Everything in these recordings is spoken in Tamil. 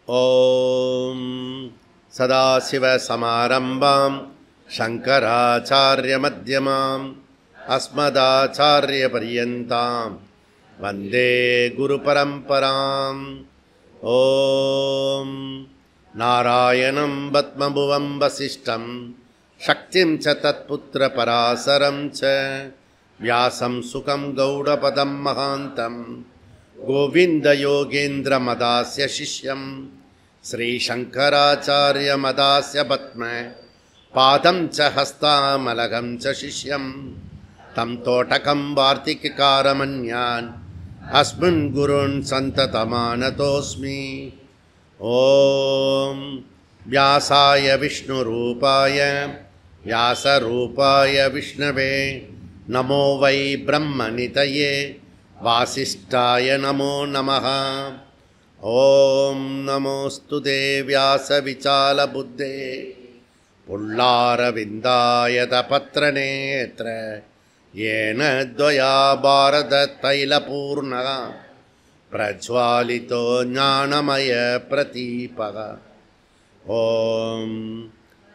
ॐ सदाशिवसमारम्भां शङ्कराचार्यमध्यमाम् अस्मदाचार्यपर्यन्तां वन्दे गुरुपरम्पराम्। ॐ नारायणं पद्मभुवं वसिष्ठं शक्तिं च तत्पुत्रपराशरं च व्यासं सुखं गौडपदं महान्तं गोविन्दयोगेन्द्रमदास्य शिष्यं श्रीशङ्कराचार्यमदास्य पद्म पादं च हस्तामलकं च शिष्यं तं तोटकं वार्तिककारमन्यान् अस्मिन् गुरून् सन्ततमानतोऽस्मि। ॐ व्यासाय विष्णुरूपाय व्यासरूपाय विष्णवे नमो वै ब्रह्मनिधये वासिष्ठाय नमो नमः। ॐ नमोऽस्तु ते व्यासविचालबुद्धे पुल्लारविन्दायतपत्रनेत्र येन द्वया भारततैलपूर्णः प्रज्वालितो ज्ञानमयप्रदीपः। ॐ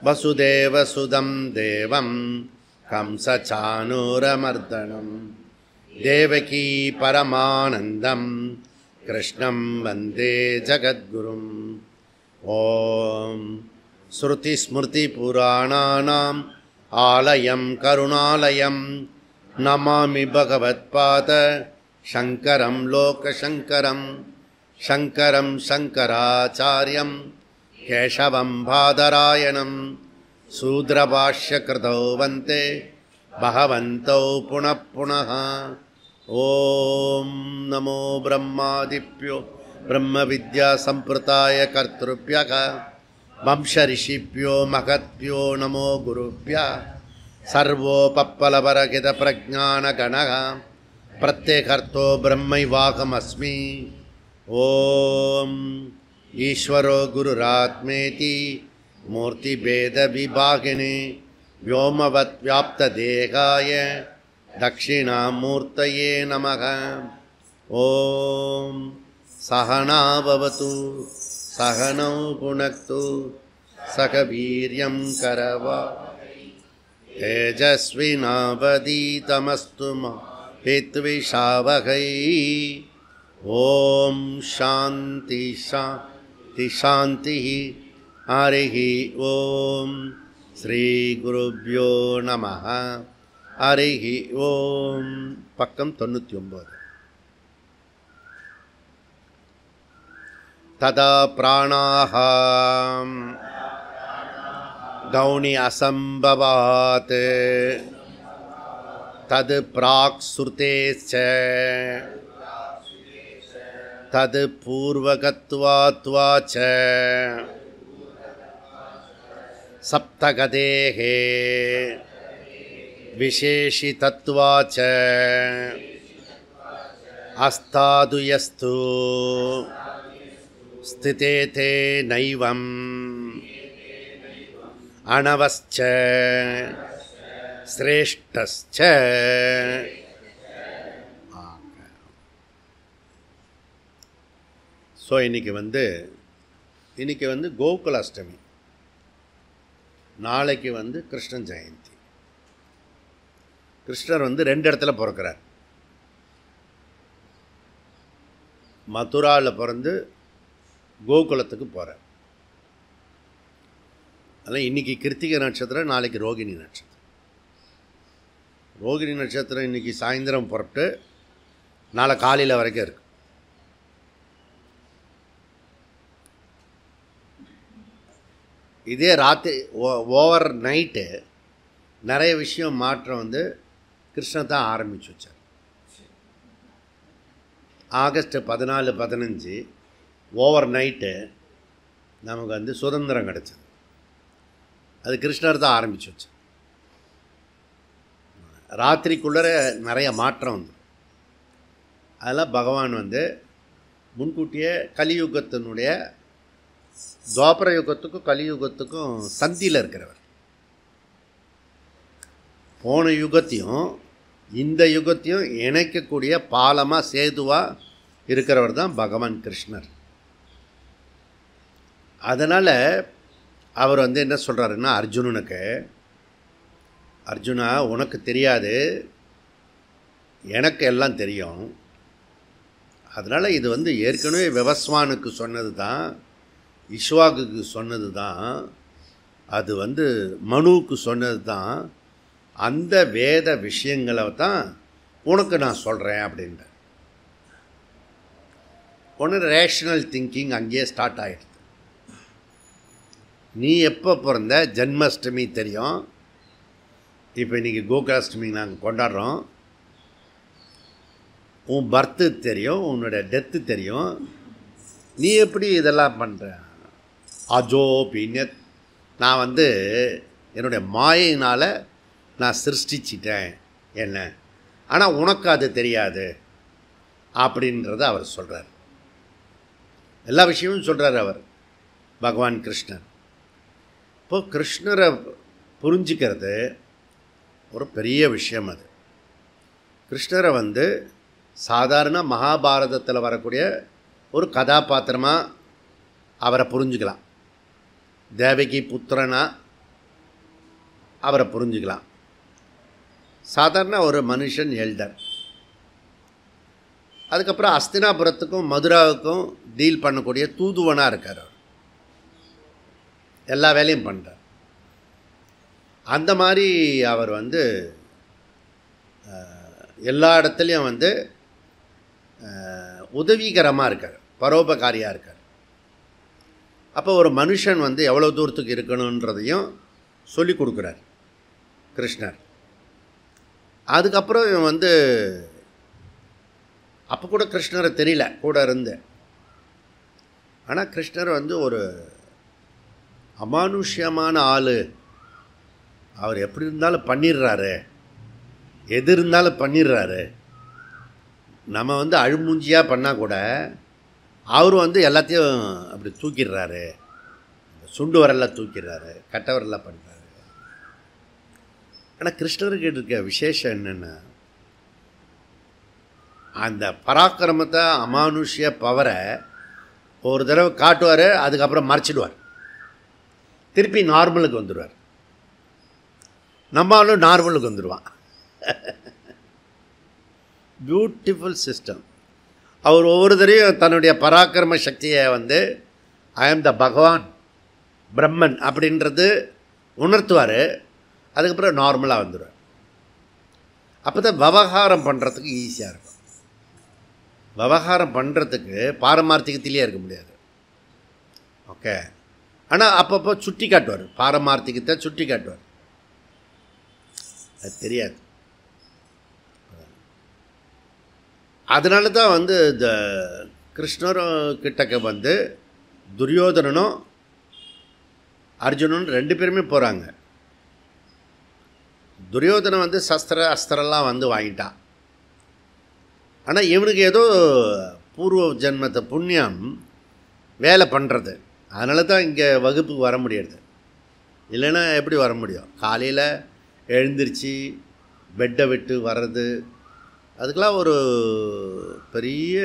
वसुदेवसुतं देवं कंसचाणूरमर्दनं देवकी परमानन्दं कृष्णं वन्दे जगद्गुरुम्। ॐ श्रुतिस्मृतिपुराणानाम् आलयं करुणालयं नमामि भगवत्पाद शङ्करं लोकशङ्करं शङ्करं शङ्कराचार्यं केशवं बादरायणं शूद्रभाष्यकृतौ वन्दे भगवन्तौ पुनः पुनः। ॐ नमो ब्रह्मादिभ्यो ब्रह्मविद्यासम्प्रदाय कर्तृभ्यः वंशऋषिभ्यो महद्भ्यो नमो गुरुभ्यः। सर्वोपप्लवरहितप्रज्ञानगणः प्रत्येकर्तो ब्रह्मैवाहमस्मि। ॐ ईश्वरो गुरुरात्मेति मूर्तिभेदविभागिने व्योमवद्व्याप्तदेहाय दक्षिणामूर्तये नमः। ॐ सहना भवतु सहनौ भुनक्तु सह वीर्यं करवावहै तेजस्विनावधीतमस्तु मा विद्विषावहै। ॐ शान्ति शान्ति शान्तिः। हरिः ॐ श्रीगुरुभ्यो नमः। हरिः ॐ। பக்கம் 99. तदा प्राणाः गौणी असंभवात् तद् प्राक् श्रुतेश्च तद् पूर्वगत्वात् च सप्तगतेः विशेषितत्वात् च अस्तादुयस्तु स्थिते ते नैवम् अणवश्च श्रेष्ठश्च। ஸோ இன்றைக்கி வந்து கோகுலாஷ்டமி, நாளைக்கு வந்து கிருஷ்ணன் ஜெயந்தி. கிருஷ்ணர் வந்து 2 இடத்துல பிறக்கிறார். மதுராவில் பிறந்து கோகுலத்துக்கு போகிறார். அதனால் இன்றைக்கி கிருத்திகை நட்சத்திரம், நாளைக்கு ரோகிணி நட்சத்திரம். ரோகிணி நட்சத்திரம் இன்றைக்கி சாயந்தரம் புறப்பட்டு நாளை காலையில் வரைக்கும் இருக்குது. இதே ராத்திரி ஓவர் நைட்டு நிறைய விஷயம் மாற்றம் வந்து கிருஷ்ணன் தான் ஆரம்பித்து வச்சார். ஆகஸ்ட் 14, 15 ஓவர் நைட்டு நமக்கு வந்து சுதந்திரம் கிடச்சது. அது கிருஷ்ணர் தான் ஆரம்பித்து வச்சார். ராத்திரிக்குள்ளே நிறைய மாற்றம் வந்து அதெல்லாம் பகவான் வந்து முன்கூட்டியே கலியுகத்தினுடைய துவாபர யுகத்துக்கும் கலியுகத்துக்கும் சந்தியில் இருக்கிறவர். போன யுகத்தையும் இந்த யுகத்தையும் இணைக்கக்கூடிய பாலமாக சேதுவாக இருக்கிறவர் தான் பகவான் கிருஷ்ணர். அதனால் அவர் வந்து என்ன சொல்கிறாருன்னா அர்ஜுனனுக்கு, அர்ஜுனா உனக்கு தெரியாது, எனக்கு எல்லாம் தெரியும். அதனால் இது வந்து ஏற்கனவே விவஸ்வானுக்கு சொன்னது தான், இஷ்வாகுக்கு சொன்னது தான், அது வந்து மனுவுக்கு சொன்னது தான். அந்த வேத விஷயங்களை தான் உனக்கு நான் சொல்கிறேன் அப்படின்ற ஒன்று ரேஷ்னல் திங்கிங் அங்கேயே ஸ்டார்ட் ஆகிடுது. நீ எப்போ பிறந்த, ஜென்மாஷ்டமி தெரியும், இப்போ இன்றைக்கி கோகுலாஷ்டமி நாங்கள் கொண்டாடுறோம், உன் பர்த்து தெரியும், உன்னோட டெத்து தெரியும், நீ எப்படி இதெல்லாம் பண்ணுற? அஜோ பின்யத், நான் வந்து என்னுடைய மாயினால் நான் சிருஷ்டிச்சிட்டேன் என்ன, ஆனால் உனக்கு அது தெரியாது அப்படின்றத அவர் சொல்கிறார். எல்லா விஷயமும் சொல்கிறார் அவர், பகவான் கிருஷ்ணர். இப்போது கிருஷ்ணரை புரிஞ்சிக்கிறது ஒரு பெரிய விஷயம். அது கிருஷ்ணரை வந்து சாதாரண மகாபாரதத்தில் வரக்கூடிய ஒரு கதாபாத்திரமாக அவரை புரிஞ்சுக்கலாம், தேவகி புத்திரனாக அவரை புரிஞ்சுக்கலாம். சாதாரண ஒரு மனுஷன் எல்டர். அதுக்கப்புறம் அஸ்தினாபுரத்துக்கும் மதுராவுக்கும் டீல் பண்ணக்கூடிய தூதுவனாக இருக்கார். அவர் எல்லா வேலையும் பண்ணுறார். அந்த மாதிரி அவர் வந்து எல்லா இடத்துலையும் வந்து உதவிகரமாக இருக்கார், பரோபகாரியாக இருக்கார். அப்போ ஒரு மனுஷன் வந்து எவ்வளோ தூரத்துக்கு இருக்கணுன்றதையும் சொல்லி கொடுக்குறார் கிருஷ்ணர். அதுக்கப்புறம் இவன் வந்து அப்போ கூட கிருஷ்ணரை தெரியல கூட இருந்து, ஆனால் கிருஷ்ணர் வந்து ஒரு அமானுஷ்யமான ஆள், அவர் எப்படி இருந்தாலும் பண்ணிடுறாரு, எது இருந்தாலும் பண்ணிடுறாரு. நம்ம வந்து அழுமூஞ்சியாக பண்ணால் கூட அவர் வந்து எல்லாத்தையும் அப்படி தூக்கிடுறாரு, சுண்டு வரலாம் தூக்கிடுறாரு, கட்ட வரலாம் பண்ணுறாரு. ஆனால் கிருஷ்ணருக்கு இருக்க விசேஷம் என்னென்னா, அந்த பராக்கிரமத்தை, அமானுஷ்ய பவரை ஒரு தடவை காட்டுவார், அதுக்கப்புறம் மறைச்சிடுவார், திருப்பி நார்மலுக்கு வந்துடுவார். நம்மளும் நார்மலுக்கு வந்துடுவான். Beautiful system. அவர் ஒவ்வொரு தரையும் தன்னுடைய பராக்கிரம சக்தியை வந்து ஐ ஆம் த பகவான் பிரம்மன் அப்படின்றது உணர்த்துவார், அதுக்கப்புறம் நார்மலாக வந்துடுவார். அப்போ தான் விவகாரம் பண்ணுறதுக்கு ஈஸியாக இருக்கும். விவகாரம் பண்ணுறதுக்கு பாரமார்த்திகத்திலே இருக்க முடியாது. ஓகே, ஆனால் அப்பப்போ சுட்டி காட்டுவார், பாரமார்த்திகத்தை சுட்டி காட்டுவார், அது தெரியாது. அதனால தான் வந்து இந்த கிருஷ்ணரும் கிட்டக்க வந்து துரியோதனனும் அர்ஜுனனும் ரெண்டு பேருமே போகிறாங்க. துரியோதனன் வந்து அஸ்திரம்லாம் வந்து வாங்கிட்டான். ஆனால் இவனுக்கு ஏதோ பூர்வ ஜென்மத்தை புண்ணியம் வேலை பண்ணுறது, அதனால தான் இங்கே வகுப்புக்கு வர முடியாது. இல்லைன்னா எப்படி வர முடியும்? காலையில் எழுந்திரிச்சு பெட்டை விட்டு வர்றது, அதுக்கெலாம் ஒரு பெரிய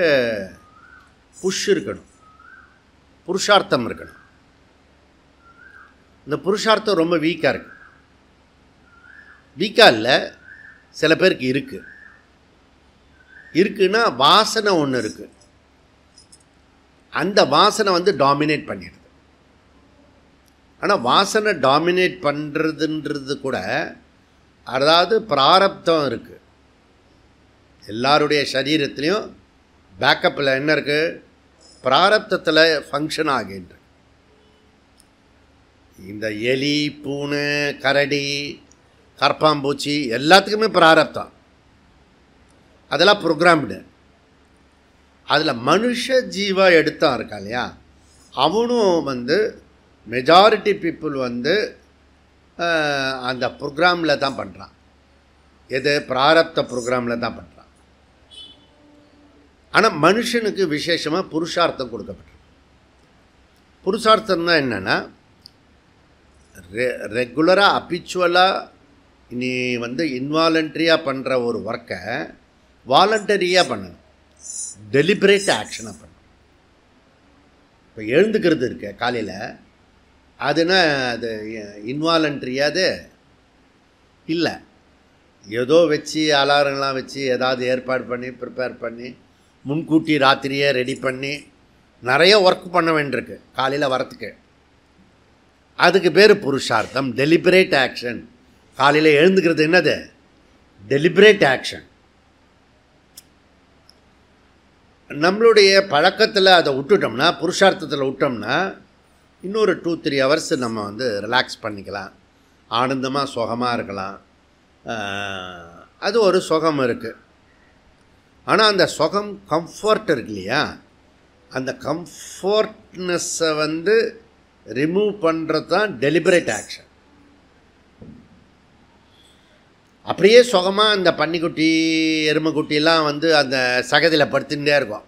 புஷ் இருக்கணும், புருஷார்த்தம் இருக்கணும். இந்த புருஷார்த்தம் ரொம்ப வீக்காக இருக்குது. வீக்காக இல்லை, சில பேருக்கு இருக்குது. இருக்குன்னா வாசனை ஒன்று இருக்குது, அந்த வாசனை வந்து டாமினேட் பண்ணிடுது. ஆனால் வாசனை டாமினேட் பண்ணுறதுன்றது கூட, அதாவது பிராரப்தம் இருக்குது. எல்லாருடைய சரீரத்துலேயும் பேக்கப்பில் என்ன இருக்குது? பிராரப்தத்தில் ஃபங்க்ஷன் ஆகின்ற இந்த எலி, பூனை, கரடி, கரப்பாம்பூச்சி எல்லாத்துக்குமே பிராரப்தம், அதெல்லாம் ப்ரோக்ராம்டு. அதில் மனுஷ ஜீவா எடுத்தான் இருக்கா இல்லையா, அவனும் வந்து மெஜாரிட்டி பீப்புள் வந்து அந்த ப்ரோக்ராமில் தான் பண்ணுறான். எது? பிராரப்த ப்ரோக்ராமில் தான் பண்ணுறான். ஆனால் மனுஷனுக்கு விசேஷமாக புருஷார்த்தம் கொடுக்கப்பட்டிருக்கு. புருஷார்த்தம்னா என்னென்னா, ரெகுலராக அபிச்சுவலாக நீ வந்து இன்வாலண்ட்ரியாக பண்ணுற ஒரு ஒர்க்கை வாலண்டரியாக பண்ணணும், டெலிபரேட் ஆக்ஷனாக பண்ணணும். இப்போ எழுந்துக்கிறது இருக்க காலையில், அதுனா அது இன்வாலண்ட்ரியா? அது இல்லை. ஏதோ வச்சு அலாரம்லாம் வச்சு ஏதாவது ஏற்பாடு பண்ணி ப்ரிப்பேர் பண்ணி முன்கூட்டி ராத்திரியே ரெடி பண்ணி நிறைய ஒர்க் பண்ண வேண்டியிருக்கு காலையில் வரத்துக்கு. அதுக்கு பேர் புருஷார்த்தம், டெலிபரேட் ஆக்ஷன். காலையில் எழுந்துக்கிறது என்னது? Deliberate action. நம்மளுடைய பழக்கத்தில் அதை விட்டுட்டோம்னா, புருஷார்த்தத்தில் விட்டோம்னா, இன்னொரு 2-3 ஹவர்ஸ் நம்ம வந்து ரிலாக்ஸ் பண்ணிக்கலாம், ஆனந்தமாக சுகமாக இருக்கலாம். அது ஒரு சுகம் இருக்குது. ஆனால் அந்த சுகம் கம்ஃபர்ட் இருக்கு இல்லையா, அந்த கம்ஃபர்ட்னஸை வந்து ரிமூவ் பண்ணுறது தான் டெலிபரேட் ஆக்ஷன். அப்படியே சுகமாக அந்த பன்னிக்குட்டி எருமைக்குட்டிலாம் வந்து அந்த சகதியில் படுத்துகிட்டே இருக்கும்.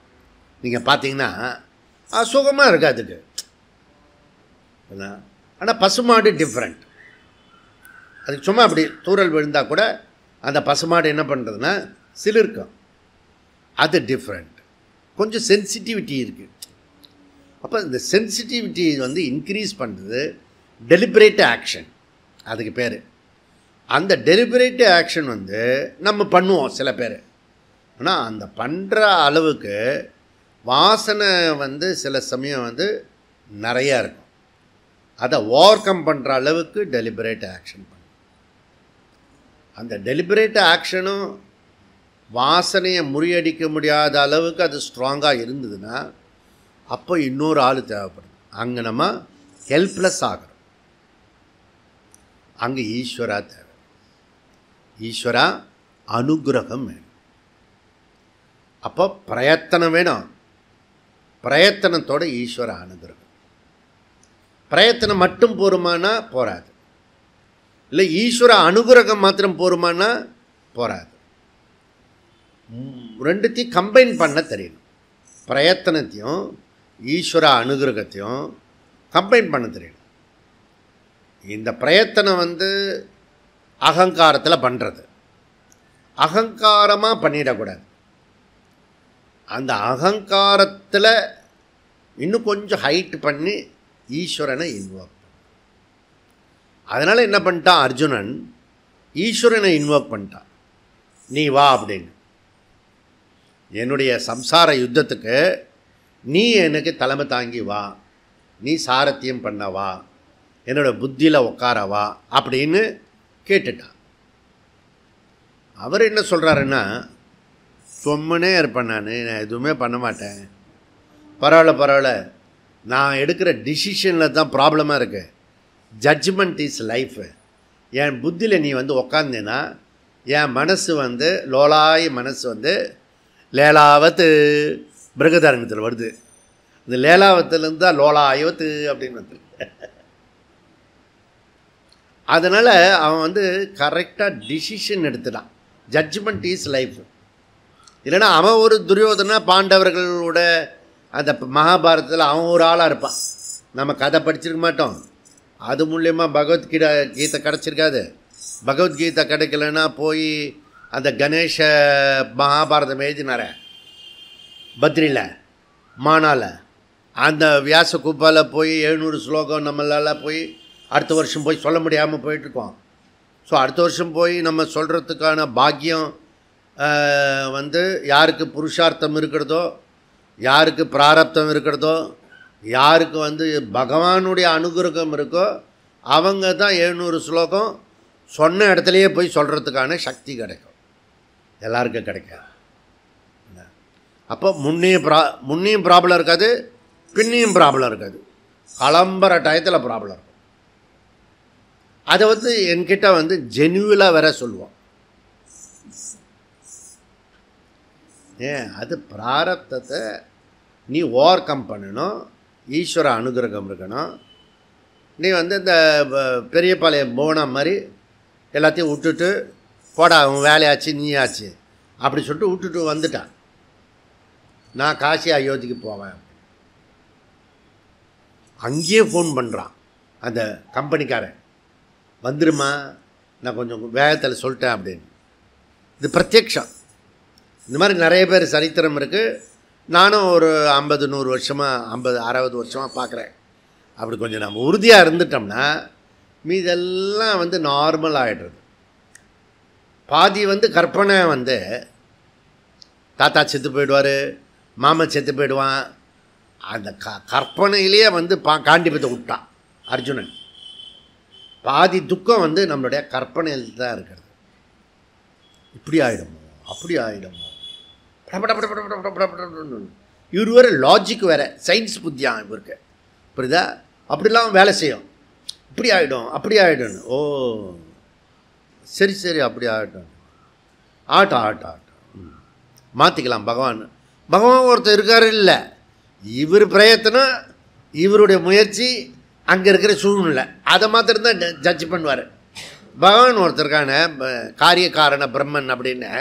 நீங்கள் பார்த்தீங்கன்னா சுகமாக இருக்குது அதுக்கு. ஆனால் பசுமாடு டிஃப்ரெண்ட். அதுக்கு சும்மா அப்படி தூரல் விழுந்தால் கூட அந்த பசுமாடு என்ன பண்ணுறதுன்னா சிலிர்க்கும். அது டிஃப்ரெண்ட். கொஞ்சம் சென்சிட்டிவிட்டி இருக்குது. அப்போ இந்த சென்சிட்டிவிட்டி வந்து இன்க்ரீஸ் பண்ணுறது டெலிபரேட் ஆக்ஷன், அதுக்கு பேர். அந்த டெலிபரேட் ஆக்ஷன் வந்து நம்ம பண்ணுவோம் சில பேர். ஆனால் அந்த பண்ணுற அளவுக்கு வாசனை வந்து சில சமயம் வந்து நிறையா இருக்கும். அதை ஓவர் கம் பண்ணுற அளவுக்கு டெலிபரேட் ஆக்ஷன் பண்ணும். அந்த டெலிபரேட் ஆக்ஷனும் வாசனையை முறியடிக்க முடியாத அளவுக்கு அது ஸ்ட்ராங்காக இருந்ததுன்னா அப்போ இன்னொரு ஆள் தேவைப்படுது. அங்கே நம்ம ஹெல்ப்லெஸ் ஆகிறோம். அங்கே ஈஸ்வரா தேவை. ஈஸ்வரா அனுகிரகம் வேணும். அப்போ பிரயத்தனம் வேணும். பிரயத்தனத்தோட ஈஸ்வர அனுகிரகம். பிரயத்தனம் மட்டும் போருமானா போராது. இல்லை ஈஸ்வர அனுகிரகம் மாத்திரம் போருமானா போராது. ரெண்டுத்தையும் கம்பைன் பண்ண தெரியணும். பிரயத்தனத்தையும் ஈஸ்வர அனுகிரகத்தையும் கம்பைன் பண்ண தெரியணும். இந்த பிரயத்தனம் வந்து அகங்காரத்தில் பண்ணுறது. அகங்காரமாக பண்ணிடக்கூடாது. அந்த அகங்காரத்தில் இன்னும் கொஞ்சம் ஹைட் பண்ணி ஈஸ்வரனை இன்வோக். அதனால் என்ன பண்ணிட்டான் அர்ஜுனன்? ஈஸ்வரனை இன்வோக் பண்ணிட்டான். நீ வா அப்படின்னு. என்னுடைய சம்சார யுத்தத்துக்கு நீ எனக்கு தலைமை தாங்கி வா, நீ சாரத்தியம் பண்ண வா, என்னோடய புத்தியில் உட்கார வா அப்படின்னு கேட்டுட்டான். அவர் என்ன சொல்கிறாருன்னா, சொம்மனே இருப்பேன், நான் எதுவுமே பண்ண மாட்டேன், பரவாயில்ல, நான் எடுக்கிற டிசிஷனில் தான் ப்ராப்ளமாக இருக்குது, ஜட்ஜ்மெண்ட் இஸ் லைஃபு. என் புத்தியில் நீ வந்து உக்காந்தேன்னா என் மனசு வந்து லோலாய் மனசு வந்து லேலாவத்து பிருகதாரண்யத்தில் வருது. இந்த லேலாவத்துலேருந்து தான் லோலாயவத்து அப்படின்னு வந்து. அதனால் அவன் வந்து கரெக்டாக டிசிஷன் எடுத்துட்டான். Judgment is life. இல்லைன்னா அவன் ஒரு துரியோதனா பாண்டவர்களோட அந்த மகாபாரதத்தில் அவன் ஒரு ஆளாக இருப்பான். நம்ம கதை படிச்சிருக்க மாட்டோம். அது மூலியமாக கீதை கிடச்சிருக்காது. பகவத்கீதை கிடைக்கலன்னா போய் அந்த கணேஷ மகாபாரதம் எழுதினார பத்ரியில் மானாவில், அந்த வியாச குப்பாவில் போய் 700 ஸ்லோகம் நம்மளால் போய் அடுத்த வருஷம் போய் சொல்ல முடியாமல் போயிட்டுருக்கோம். ஸோ அடுத்த வருஷம் போய் நம்ம சொல்கிறதுக்கான பாக்கியம் வந்து யாருக்கு புருஷார்த்தம் இருக்கிறதோ, யாருக்கு பிராரப்தம் இருக்கிறதோ, யாருக்கு வந்து பகவானுடைய அனுகிரகம் இருக்கோ அவங்க தான் 700 ஸ்லோகம் சொன்ன இடத்துலையே போய் சொல்கிறதுக்கான சக்தி கிடைக்கும். எல்லாருக்கும் கிடைக்காது. அப்போ முன்னையும் ப்ராப்ளம் இருக்காது, பின்னையும் ப்ராப்ளம் இருக்காது. கிளம்புற டயத்தில் ப்ராப்ளம் இருக்கும். அதை வந்து என்கிட்ட வந்து ஜென்யூலாக வேற சொல்லுவோம். அது பிராரப்தத்தை நீ ஓவர் கம் பண்ணணும், ஈஸ்வர அனுகிரகம் இருக்கணும். நீ வந்து இந்த பெரியபாளையம் போனா மாதிரி எல்லாத்தையும் விட்டுட்டு போடா அவன் வேலையாச்சு நீ ஆச்சு அப்படி சொல்லிட்டு விட்டுட்டு வந்துட்டான். நான் காசி அயோத்திக்கு போவேன். அங்கேயே ஃபோன் பண்ணுறான் அந்த கம்பெனிக்காரன், வந்துருமா நான் கொஞ்சம் வேகத்தில் சொல்லிட்டேன் அப்படின்னு. இது பிரத்யக்ஷம். இந்த மாதிரி நிறைய பேர் சரித்திரம் இருக்குது. நானும் ஒரு 50-100 வருஷமாக 50-60 வருஷமாக பார்க்குறேன். அப்படி கொஞ்சம் நம்ம உறுதியாக இருந்துட்டோம்னா மீதெல்லாம் வந்து நார்மல் ஆகிடுறது. பாதி வந்து கற்பனை வந்து தாத்தா செத்து போயிடுவார், மாமன் செத்து போயிடுவான். அந்த கற்பனையிலேயே வந்து காண்டிபத்தை விட்டான் அர்ஜுனன். பாதி துக்கம் வந்து நம்மளுடைய கற்பனையில் தான் இருக்கிறது. இப்படி ஆகிடுமோ அப்படி ஆகிடுமோ இவர் வேறு லாஜிக் வேறு, சயின்ஸ் புத்தியாக இவருக்கு புரியுதா? அப்படிலாம் வேலை செய்யும். இப்படி ஆகிடும் அப்படி ஆகிடும். ஓ சரி சரி அப்படி ஆகட்டும், ஆட்டம் மாற்றிக்கலாம். பகவான் ஒருத்தர் இருக்காரு இல்லை, இவர் பிரயத்தனம், இவருடைய முயற்சி, அங்கே இருக்கிற சூழ்நிலை, அதை மாத்திரம்தான் ஜட்ஜ் பண்ணுவார். பகவான் ஒருத்தருக்கான காரிய காரண பிரம்மன் அப்படின்னு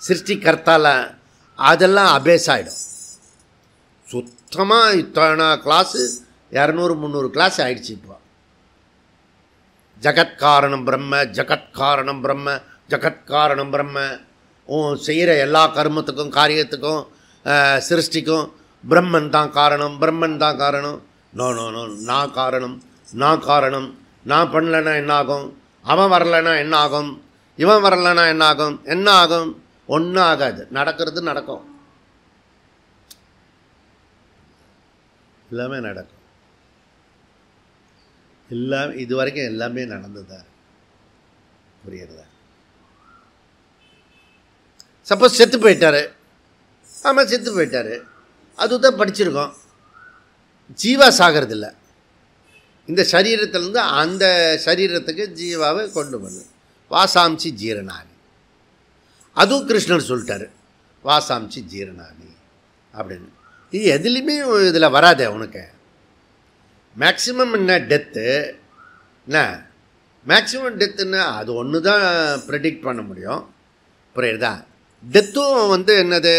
சிருஷ்டிகர்த்தால அதெல்லாம் அபேஸ் ஆகிடும். சுத்தமாக இத்தனை கிளாஸு 200-300 கிளாஸ் ஆகிடுச்சு. இப்போ ஜகத்காரணம் பிரம்ம, ஜகத்காரணம் பிரம்ம, ஜகத்காரணம் பிரம்ம. செய்கிற எல்லா கர்மத்துக்கும் காரியத்துக்கும் சிருஷ்டிக்கும் பிரம்மன் தான் காரணம், பிரம்மன் தான் காரணம். நோ நோ நோ, நான் காரணம், நான் காரணம். நான் பண்ணலைன்னா என்ன ஆகும், அவன் வரலைன்னா என்ன ஆகும், இவன் வரலைன்னா என்ன ஆகும், என்ன ஆகும்? ஒன்றும் ஆகாது. நடக்கிறது நடக்கும், எல்லாமே நடக்கும். எல்லாம் இது வரைக்கும் எல்லாமே நடந்ததா புரியுறதா? சப்போஸ் செத்து போயிட்டார், ஆமாம் செத்து போயிட்டார், அதுதான் படிச்சிருக்கோம். ஜீவா சாகிறதில்ல. இந்த சரீரத்திலேருந்து அந்த சரீரத்துக்கு ஜீவாவை கொண்டு வந்து வாசாம்சி ஜீரணானி, அதுவும் கிருஷ்ணர் சொல்லிட்டார், வாசாம்சி ஜீரணானி அப்படின்னு. இது எதுலேயுமே இதில் வராதே உனக்கு. மேக்சிமம் என்ன டெத்து, என்ன மேக்சிமம் டெத்துன்னா அது ஒன்று தான் ப்ரெடிக்ட் பண்ண முடியும், புரியுதா? டெத்தும் வந்து என்னது,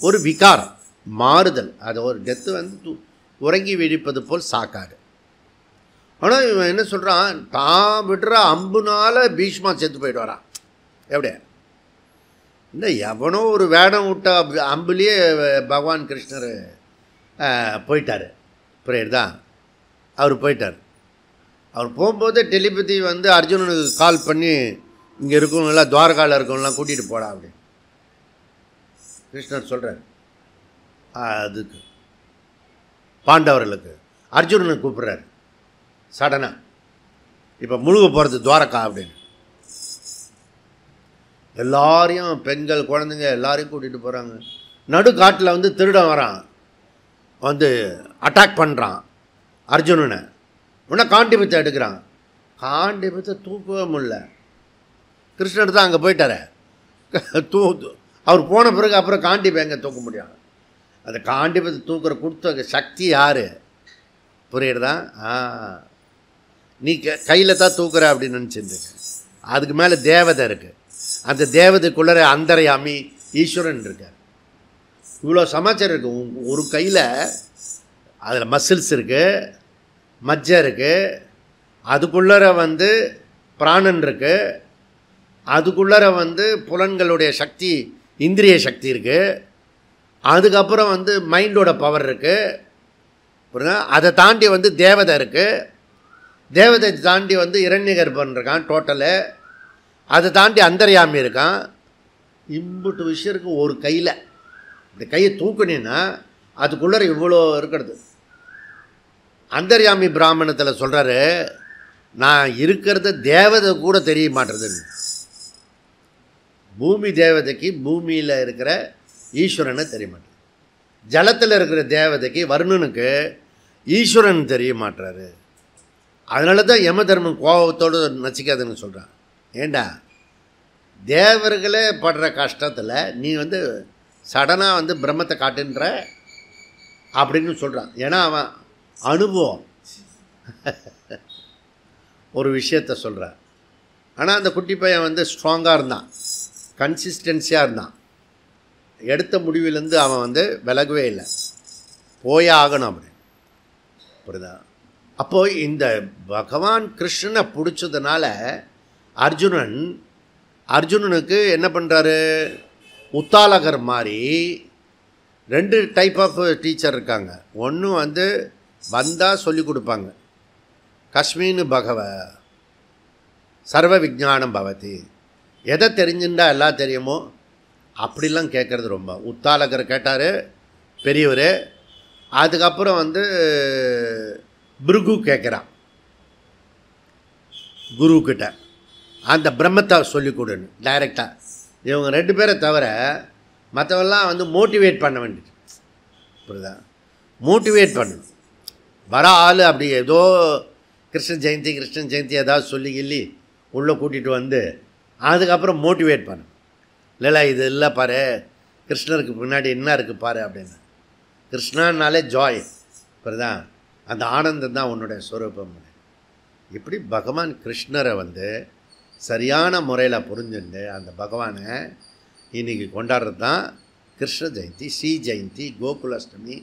ஒரு விகாரம், மாறுதல். அது ஒரு டெத்து வந்து உறங்கி விழிப்பது போல் சாக்காடு. ஆனால் இவன் என்ன சொல்கிறான், தான் விடுற அம்புனால் பீஷ்மா செத்து போயிட்டு வரான். எப்படியா இந்த எவனோ ஒரு வேடம் விட்ட அம்புலேயே பகவான் கிருஷ்ணர் போயிட்டார், புரியுதா? அவர் போயிட்டார். அவர் போகும்போது டெலிபதி வந்து அர்ஜுனனுக்கு கால் பண்ணி இங்கே இருக்கவங்களாம் துவாரகாவில் இருக்கவங்களாம் கூட்டிகிட்டு போடா அப்படின்னு கிருஷ்ணர் சொல்கிறார். அதுக்கு பாண்டவர்களுக்கு அர்ஜுனனுக்கு கூப்பிட்றாரு சடனாக, இப்போ முழுக போகிறது துவாரகா அப்படின்னு. எல்லாரையும் பெண்கள் குழந்தைங்க எல்லாரையும் கூட்டிகிட்டு போகிறாங்க. நடுக்காட்டில் வந்து திருடன் வரான், வந்து அட்டாக் பண்ணுறான் அர்ஜுனனை. உடனே காண்டிபத்தை எடுக்கிறான். காண்டிபத்தை தூக்கவே முடியல. கிருஷ்ணர் தான் அங்கே போயிட்டார. அவர் போன பிறகு அப்புறம் காண்டிபை எங்கே தூக்க முடியும்? அந்த காண்டிபத்தை தூக்குற கொடுத்த சக்தி யார் புரியுறதா? நீ கையில் தான் தூக்குற அப்படின்னு நினச்சிருந்துங்க. அதுக்கு மேலே தேவதை இருக்குது. அந்த தேவதைக்குள்ளே அந்தர்யாமி ஈஸ்வரன் இருக்கார். இவ்வளோ சமாச்சாரம் இருக்குது. ஒரு கையில் அதில் மசில்ஸ் இருக்குது, மஜ்ஜை இருக்குது, அதுக்குள்ளே வந்து பிராணன் இருக்குது, அதுக்குள்ளே வந்து புலன்களுடைய சக்தி, இந்திரிய சக்தி இருக்குது, அதுக்கப்புறம் வந்து மைண்டோட பவர் இருக்குது, புரியுதா? அதை தாண்டி வந்து தேவதை இருக்குது, தேவதை தாண்டி வந்து இரண்யகர்பன் இருக்கான் டோட்டலு, அதை தாண்டி அந்தர்யாமி இருக்கான். இம்புட்டு விஷயம் இருக்குது ஒரு கையில். இந்த கையை தூக்குனீன்னா அதுக்குள்ளே இவ்வளோ இருக்கிறது. அந்தர்யாமி பிராமணத்தில் சொல்கிறாரு, நான் இருக்கிறது தேவதை கூட தெரிய மாட்டேறது. பூமி தேவதைக்கு பூமியில் இருக்கிற ஈஸ்வரனை தெரிய மாட்டேது. ஜலத்தில் இருக்கிற தேவதைக்கு வருணனுக்கு ஈஸ்வரன் தெரிய மாட்டுறாரு. அதனால தான் யம தர்மன் கோபத்தோடு நச்சிக்காதுன்னு சொல்கிறான். ஏண்டா தேவர்களே படுற கஷ்டத்தில் நீ வந்து சடனாக வந்து பிரம்மத்தை காட்டுன்ற அப்படின்னு சொல்கிறான். ஏன்னா அவன் அனுபவம் ஒரு விஷயத்தை சொல்கிறான். ஆனால் அந்த குட்டி பையன் வந்து ஸ்ட்ராங்காக இருந்தான், கன்சிஸ்டன்சியாக இருந்தான். எடுத்த முடிவிலேருந்து அவன் வந்து விலகவே இல்லை, போயே ஆகணும் அப்படின்னு, புரியுதா? அப்போது இந்த பகவான் கிருஷ்ணனை பிடிச்சதுனால அர்ஜுனனுக்கு என்ன பண்ணுறாரு, உத்தாலகர் மாதிரி 2 டைப் ஆஃப் டீச்சர் இருக்காங்க. ஒன்று வந்து வந்தால் சொல்லிக் கொடுப்பாங்க. கஸ்மீனு பகவ சர்வ விஜானம் பவதி, எதை தெரிஞ்சுட்டா எல்லாம் தெரியுமோ அப்படிலாம் கேட்குறது ரொம்ப. உத்தாலகர் கேட்டார் பெரியவர். அதுக்கப்புறம் வந்து பிருகு கேட்குறான் குருக்கிட்ட, அந்த பிரம்மத்தை சொல்லிக் கொடுன்னு டைரெக்டாக. இவங்க 2 பேரை தவிர மற்றவெல்லாம் வந்து மோட்டிவேட் பண்ண வேண்டியது. புரியுதா? மோட்டிவேட் பண்ணணும். வர ஆள் அப்படி ஏதோ கிருஷ்ண ஜெயந்தி ஏதாவது சொல்லி கிள்ளி உள்ளே கூட்டிகிட்டு வந்து அதுக்கப்புறம் மோட்டிவேட் பண்ணணும். இல்லை இது இல்லை பாரு, கிருஷ்ணருக்கு பின்னாடி என்ன இருக்குது பாரு அப்படின்னு. கிருஷ்ணானாலே ஜாய். புரியுதா? அந்த ஆனந்தம் தான் உன்னுடைய ஸ்வரூபம். இப்படி பகவான் கிருஷ்ணரை வந்து சரியான முறையில் புரிஞ்சுட்டு அந்த பகவானை இன்றைக்கி கொண்டாடுறது தான் கிருஷ்ண ஜெயந்தி, ஸ்ரீ ஜெயந்தி, கோகுலாஷ்டமி.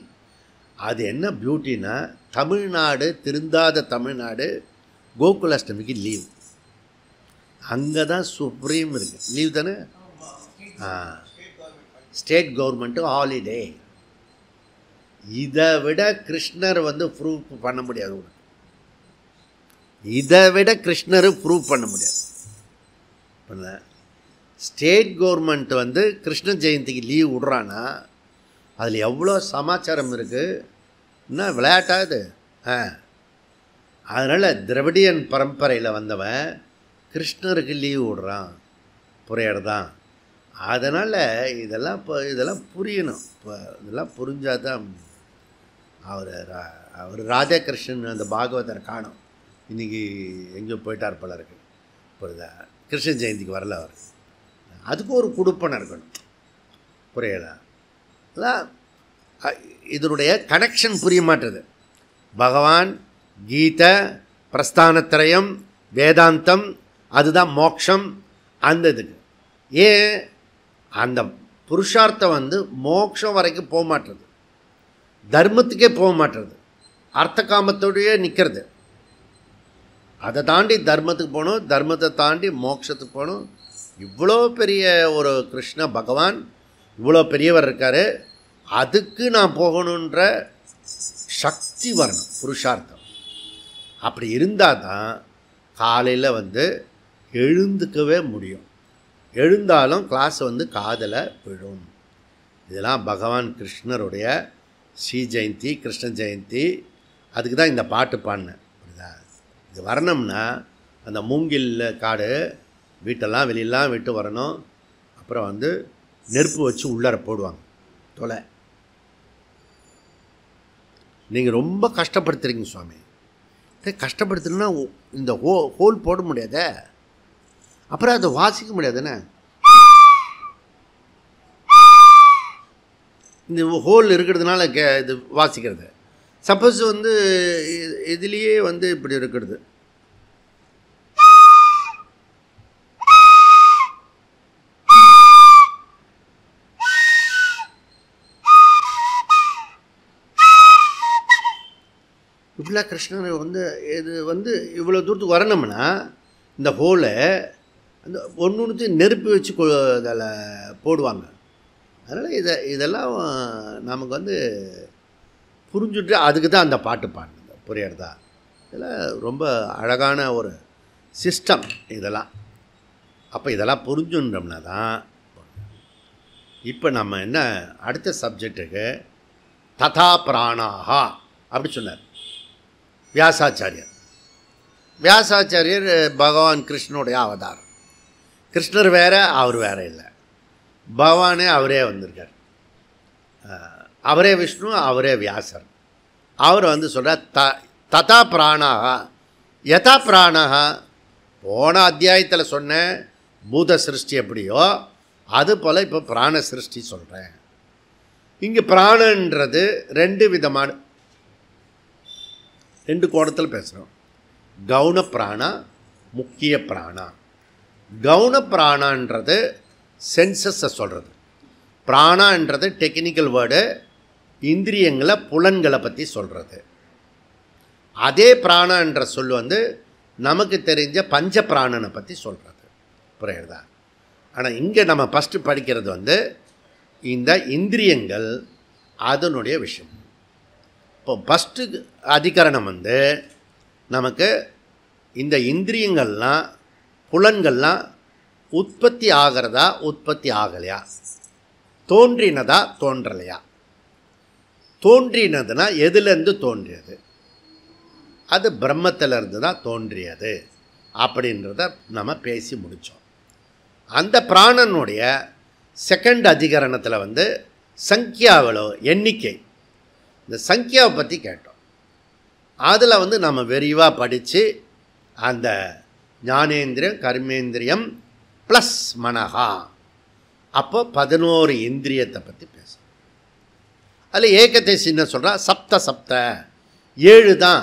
அது என்ன பியூட்டின்னா, தமிழ்நாடு திருந்தாத தமிழ்நாடு கோகுலாஷ்டமிக்கு லீவ். அங்கே தான் சுப்ரீம் இருக்குது. லீவ் தானே? State government holiday. இதை விட கிருஷ்ணர் வந்து ப்ரூவ் பண்ண முடியாது. இதை விட கிருஷ்ணர் ப்ரூவ் பண்ண முடியாது. ஸ்டேட் கவர்மெண்ட் வந்து கிருஷ்ண ஜெயந்திக்கு லீவ் விடுறான்னா அதில் எவ்வளோ சமாச்சாரம் இருக்குது. என்ன விளையாட்டாது? அதனால் திரவிடியன் பரம்பரையில் வந்தவன் கிருஷ்ணருக்கு லீவ் விடுறான். புரியாதுதான். அதனால் இதெல்லாம் புரியணும். இப்போ இதெல்லாம் புரிஞ்சால் தான். அவர் ராதாகிருஷ்ணன் அந்த பாகவதரை காணும். இன்றைக்கி எங்கேயோ போயிட்டார் போல இருக்கு. புரியுதா? கிருஷ்ண ஜெயந்திக்கு வரல அவர். அதுக்கு ஒரு குடுப்பனை இருக்கணும். புரியுதா? அதான் இதனுடைய கனெக்ஷன் புரிய மாட்டுறது. பகவான், கீதை, பிரஸ்தானத்திரயம், வேதாந்தம், அதுதான் மோட்சம். அந்த இதுக்கு ஏன் அந்த புருஷார்த்தம் வந்து மோட்சம் வரைக்கும் போக மாட்டுறது, தர்மத்துக்கே போக மாட்டுறது, அர்த்த காமத்தோடையே நிற்கிறது. அதை தாண்டி தர்மத்துக்கு போகணும், தர்மத்தை தாண்டி மோட்சத்துக்கு போகணும். இவ்வளோ பெரிய ஒரு கிருஷ்ண பகவான், இவ்வளோ பெரியவர் இருக்கார். அதுக்கு நான் போகணுன்ற சக்தி வரணும், புருஷார்த்தம். அப்படி இருந்தால் தான் காலையில் வந்து எழுந்துக்கவே முடியும். எழுந்தாலும் கிளாஸ் வந்து காதில் விழும். இதெல்லாம் பகவான் கிருஷ்ணருடைய ஸ்ரீ ஜெயந்தி, கிருஷ்ண ஜெயந்தி. அதுக்கு தான் இந்த பாட்டு பாடினேன். இது வரணும்னா அந்த மூங்கில் காடு வீட்டெல்லாம் வெளியெல்லாம் விட்டு வரணும். அப்புறம் வந்து நெருப்பு வச்சு உள்ளார போடுவாங்க தொலை. நீங்கள் ரொம்ப கஷ்டப்படுத்துறீங்க சுவாமி. கஷ்டப்படுத்துனா இந்த ஹோல் போட முடியாத, அப்புறம் அதை வாசிக்க முடியாதுண்ணே. இந்த ஹோல் இருக்கிறதுனால இது வாசிக்கிறது. சப்போஸ் வந்து இதுலேயே வந்து இப்படி இருக்கிறது, இப்படிலாம் கிருஷ்ணர் வந்து இது வந்து இவ்வளோ தூரத்துக்கு வரணும்னா இந்த ஹோலை அந்த ஒன்று நெருப்பு வச்சு அதில் போடுவாங்க. அதனால் இதெல்லாம் நமக்கு வந்து புரிஞ்சுட்டு அதுக்கு தான் அந்த பாட்டு பாடுங்க. புரியுறதா? இதெல்லாம் ரொம்ப அழகான ஒரு சிஸ்டம் இதெல்லாம். அப்போ இதெல்லாம் புரிஞ்சுன்றோம்னா தான். இப்போ நம்ம என்ன அடுத்த சப்ஜெக்டுக்கு ததா பிராணாகா அப்படி சொன்னார் வியாசாச்சாரியர். வியாசாச்சாரியர் பகவான் கிருஷ்ணனுடைய அவதாரம். கிருஷ்ணர் வேறு, அவர் வேறு இல்லை. பகவானே அவரே வந்திருக்கார். அவரே விஷ்ணு, அவரே வியாசர். அவர் வந்து சொல்கிறார் ததா பிராணாகா யதா பிராணாகா. போன அத்தியாயத்தில் சொன்ன பூத சிருஷ்டி எப்படியோ அது போல் இப்போ பிராண சிருஷ்டி சொல்கிறேன். இங்கே பிராணன்றது 2 விதமான 2 கோணத்தில் பேசுகிறோம். கவுன பிராணா, முக்கிய பிராணா. கவுன பிராணான்றது சென்சஸை சொல்கிறது. பிராணான்றது டெக்னிக்கல் வேர்டு, இந்திரியங்களை புலன்களை பற்றி சொல்கிறது. அதே பிராணான்ற சொல் வந்து நமக்கு தெரிஞ்ச பஞ்ச பிராணனை பற்றி சொல்கிறது. புரியுதா? ஆனால் இங்கே நம்ம ஃபஸ்ட்டு படிக்கிறது வந்து இந்த இந்திரியங்கள் அதனுடைய விஷயம். இப்போ ஃபஸ்ட்டு அதிகரணம் வந்து நமக்கு இந்த இந்திரியங்கள்லாம் புலன்கள்லாம் உற்பத்தி ஆகிறதா உற்பத்தி ஆகலையா, தோன்றினதா தோன்றலையா. தோன்றினதுன்னா எதுலேருந்து தோன்றியது, அது பிரம்மத்திலிருந்து தான் தோன்றியது அப்படின்றத நம்ம பேசி முடித்தோம். அந்த பிராணனுடைய செகண்ட் அதிகரணத்தில் வந்து சங்கியாவிலோ எண்ணிக்கை, இந்த சங்கியாவை பற்றி கேட்டோம். அதில் வந்து நம்ம விரிவாக படித்து அந்த ஞானேந்திரியம் கர்மேந்திரியம் ப்ளஸ் மனஹா, அப்போ 11 இந்திரியத்தை பற்றி பேசுகிறோம். அதில் ஏகதேசி என்ன சொல்கிறா, சப்த சப்த 7 தான்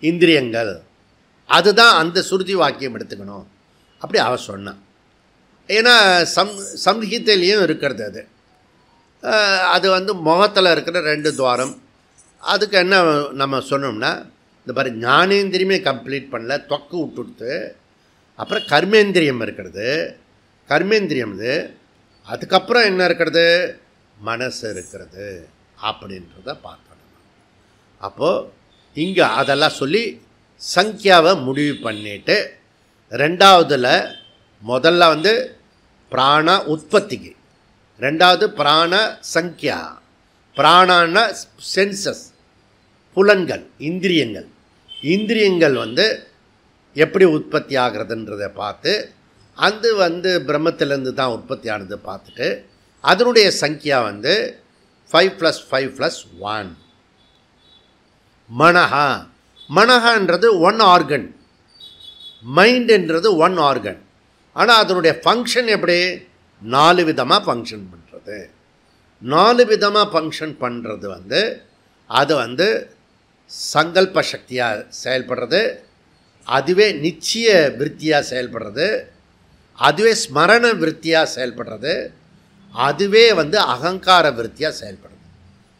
இந்திரியங்கள், அதுதான் அந்த சுருதி வாக்கியம் எடுத்துக்கணும் அப்படி அவ சொன்னான். ஏன்னா சம்ஹிதையிலையும் இருக்கிறது அது. அது வந்து முகத்தில் இருக்கிற 2 துவாரம். அதுக்கு என்ன நம்ம சொன்னோம்னா, இந்த மாதிரி ஞானேந்திரியமே கம்ப்ளீட் பண்ணல, தொக்கு விட்டுடுத்து. அப்புறம் கர்மேந்திரியம் இருக்கிறது, கர்மேந்திரியம் இது. அதுக்கப்புறம் என்ன இருக்கிறது, மனசு இருக்கிறது அப்படின்றத பார்க்கணும். அப்போது இங்கே அதெல்லாம் சொல்லி சங்கியாவை முடிவு பண்ணிட்டு, ரெண்டாவதில் முதல்ல வந்து பிராண உற்பத்திக்கு, ரெண்டாவது பிராண சங்கியா, பிராணான சென்சஸ் புலன்கள் இந்திரியங்கள், இந்திரியங்கள் வந்து எப்படி உற்பத்தி ஆகிறதுன்றதை பார்த்து, அது வந்து பிரம்மத்திலேருந்து தான் உற்பத்தி ஆனது பார்த்துட்டு, அதனுடைய சங்கியா வந்து 5 + 5 + 1. மனஹா, மனஹான்றது 1 ஆர்கன், மைண்டுன்றது 1 ஆர்கன். ஆனால் அதனுடைய ஃபங்க்ஷன் எப்படி, 4 விதமாக ஃபங்க்ஷன் பண்ணுறது. 4 விதமாக ஃபங்க்ஷன் பண்ணுறது வந்து அது வந்து சங்கல்ப சக்தியாக செயல்படுறது, அதுவே நிச்சய விருத்தியாக செயல்படுறது, அதுவே ஸ்மரண விருத்தியாக செயல்படுறது, அதுவே வந்து அகங்கார விருத்தியாக செயல்படுறது.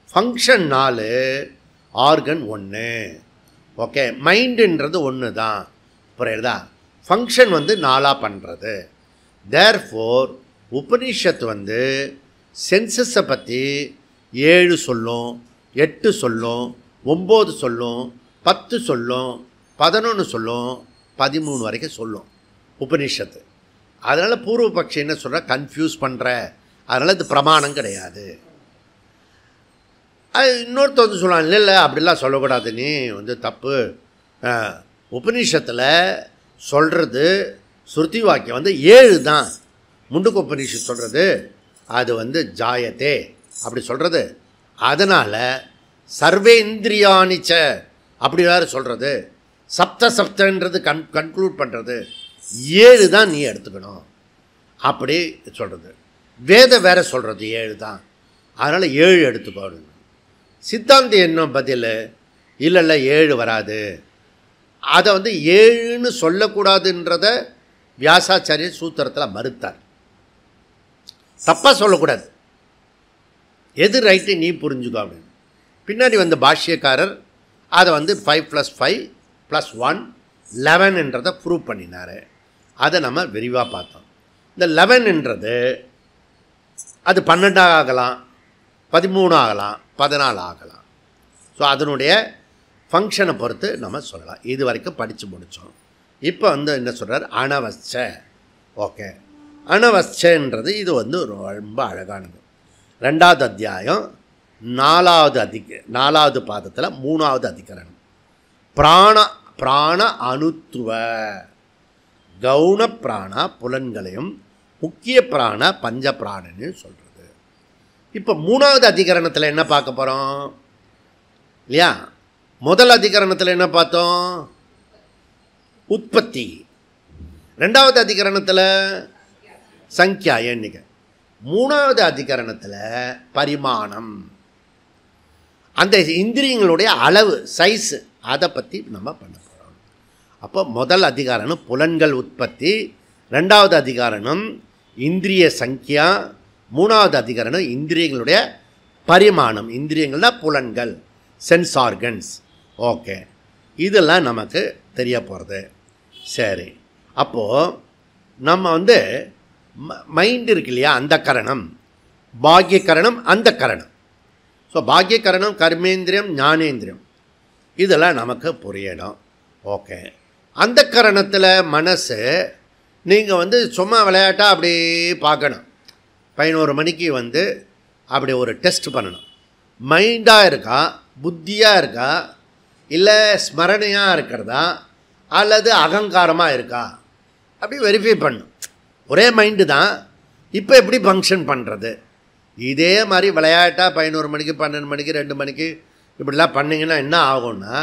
Function 4, organ 1. ஓகே, மைண்டுன்றது 1 தான், புரியுதா. ஃபங்க்ஷன் வந்து 4ஆக பண்ணுறது. தேர்ஃபோர் உபனிஷத்து வந்து சென்சஸை பற்றி 7 சொல்லும், 8 சொல்லும், 9 சொல்லும், 10 சொல்லும், 11 சொல்லும், 13 வரைக்கும் சொல்லும் உபனிஷத்து. அதனால் பூர்வபக்ஷி என்ன சொல்கிற, கன்ஃபியூஸ் பண்ணுற, அதனால் இது பிரமாணம் கிடையாது. அது இன்னொருத்த வந்து சொல்லலாம், இல்லை இல்லை அப்படிலாம் சொல்லக்கூடாது, நீ வந்து தப்பு. உபனிஷத்தில் சொல்கிறது ஸ்ருதி வாக்கியம் வந்து 7 தான். முண்டுக்கு உபனிஷத்து சொல்கிறது அது வந்து ஜாயத்தே அப்படி சொல்கிறது. அதனால் சர்வேந்திரியானிச்ச அப்படி வேறு சொல்கிறது, சப்த சப்தன்றது கன்க்ளூட் பண்ணுறது 7 தான் நீ எடுத்துக்கணும் அப்படி சொல்கிறது. வேத வேறு சொல்கிறது 7 தான், அதனால் 7 எடுத்துக்கோங்க. சித்தாந்தி என்ன பதில், இல்லை இல்லை 7 வராது, அதை வந்து 7ன்னு சொல்லக்கூடாதுன்றத வியாசாச்சாரியர் சூத்திரத்தில் மறுத்தார். தப்பாக சொல்லக்கூடாது, எது ரைட்டு நீ புரிஞ்சுக்கோ அப்படின்னு. பின்னாடி வந்த பாஷ்யக்காரர் அதை வந்து 5 + 5 + 1 11ன்றதை ப்ரூவ் பண்ணினார். அதை நம்ம விரிவாக பார்த்தோம். இந்த 11ன்றது அது 12 ஆகலாம், 13 ஆகலாம், 14 ஆகலாம். ஸோ அதனுடைய ஃபங்க்ஷனை பொறுத்து நம்ம சொல்லலாம். இது வரைக்கும் படித்து முடித்தோம். இப்போ வந்து என்ன சொல்கிறார், அனவச்ச. ஓகே, அனவச்சன்றது இது வந்து ரொம்ப அழகானது. 2வது அத்தியாயம் 4வது பாதத்தில் 3வது அதிகரணம். பிராண அணுத்துவ, கவுன பிராணா புலன்களையும் முக்கிய பிராண பஞ்ச பிராணன்னு சொல்கிறது. இப்போ 3வது அதிகரணத்தில் என்ன பார்க்க போகிறோம் இல்லையா. முதல் அதிகரணத்தில் என்ன பார்த்தோம், உற்பத்தி. 2வது அதிகரணத்தில் சங்கியா எண்ணிக்கை. 3வது அதிகரணத்தில் பரிமாணம், அந்த இந்திரியங்களுடைய அளவு சைஸு, அதை பற்றி நம்ம பண்ண போகிறோம். அப்போ முதல் அதிகாரணம் புலன்கள் உற்பத்தி, 2வது அதிகாரணம் இந்திரிய சங்கியா, 3வது அதிகாரணம் இந்திரியங்களுடைய பரிமாணம். இந்திரியங்கள்னால் புலன்கள், சென்ஸ் ஆர்கன்ஸ். ஓகே, இதெல்லாம் நமக்கு தெரிய போகிறது. சரி, அப்போது நம்ம வந்து மைண்ட் இருக்கு இல்லையா, அந்த கரணம், பாக்கிய கரணம், அந்த கரணம், ஸோ பாக்கியகரணம், கர்மேந்திரியம், ஞானேந்திரியம் இதெல்லாம் நமக்கு புரியணும். ஓகே, அந்த கரணத்தில் மனசு நீங்கள் சும்மா விளையாட்டாக அப்படி பார்க்கணும். 11 மணிக்கு அப்படி ஒரு டெஸ்ட் பண்ணணும். மைண்டாக இருக்கா, புத்தியாக இருக்கா, இல்லை ஸ்மரணையாக இருக்கிறதா, அல்லது அகங்காரமாக இருக்கா, அப்படி வெரிஃபை பண்ணணும். ஒரே மைண்டு தான், இப்போ எப்படி ஃபங்க்ஷன் பண்ணுறது? இதே மாதிரி விளையாட்டாக 11 மணிக்கு 12 மணிக்கு 2 மணிக்கு இப்படிலாம் பண்ணிங்கன்னா என்ன ஆகும்னா,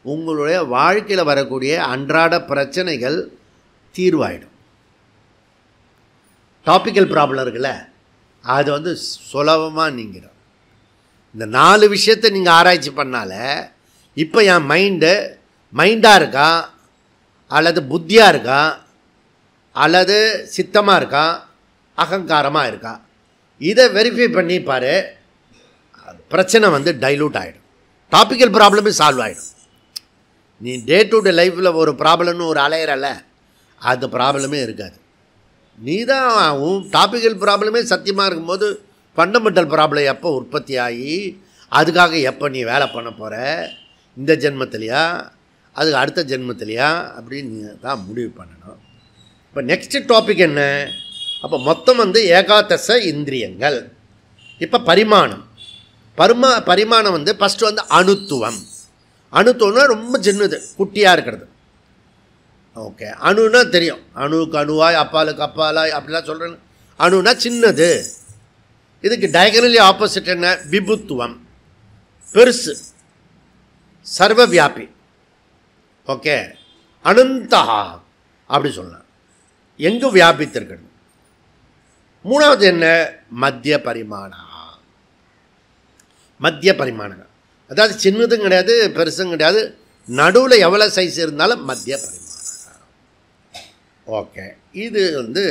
உங்களுடைய வாழ்க்கையில் வரக்கூடிய அன்றாட பிரச்சனைகள் தீர்வாயிடும். டாபிக்கல் ப்ராப்ளம் இருக்குல்ல, அது சுலபமாக நீங்கிடும். இந்த 4 விஷயத்தை நீங்கள் ஆராய்ச்சி பண்ணால இப்போ என் மைண்டாக இருக்கா, அல்லது புத்தியாக இருக்கா, அல்லது சித்தமாக இருக்கா, அகங்காரமாக இருக்கா, இதை வெரிஃபை பண்ணி பாரு. பிரச்சனை டைலூட் ஆகிடும். டாபிக்கல் ப்ராப்ளமே சால்வ் ஆகிடும். நீ டே டு டே லைஃப்பில் ஒரு ப்ராப்ளம்னு ஒரு அலையிறல, அது ப்ராப்ளமே இருக்காது. நீ தான் டாபிக்கல் ப்ராப்ளமே சத்தியமாக இருக்கும்போது ஃபண்டமெண்டல் ப்ராப்ளம் எப்போ உற்பத்தி ஆகி அதுக்காக எப்போ நீ வேலை பண்ண போகிற, இந்த ஜென்மத்திலையா அதுக்கு அடுத்த ஜென்மத்திலையா அப்படின்னு தான் முடிவு பண்ணணும். இப்போ நெக்ஸ்ட்டு டாபிக் என்ன? அப்போ மொத்தம் ஏகாதச இந்திரியங்கள். இப்போ பரிமாணம். பரிமாணம் ஃபஸ்ட்டு அணுத்துவம். அணுத்துவம்னா ரொம்ப சின்னது, குட்டியாக இருக்கிறது. ஓகே, அணுன்னா தெரியும், அணுக்கு அணுவாய், அப்பாலுக்கு அப்பாலாய் அப்படிலாம் சொல்கிறேன். அணுனா சின்னது. இதுக்கு டயகனலி ஆப்போசிட் என்ன? விபுத்துவம், பெருசு, சர்வ வியாபி. ஓகே, அனந்தா அப்படி சொல்லலாம், எங்கு வியாபித்திருக்கணும். மூணாவது என்ன? மத்திய பரிமாணம். மத்திய பரிமாணம் அதாவது சின்னதும் கிடையாது, பெருசும் கிடையாது, நடுவில் எவ்வளோ சைஸ் இருந்தாலும் மத்திய பரிமாணம். ஓகே, இது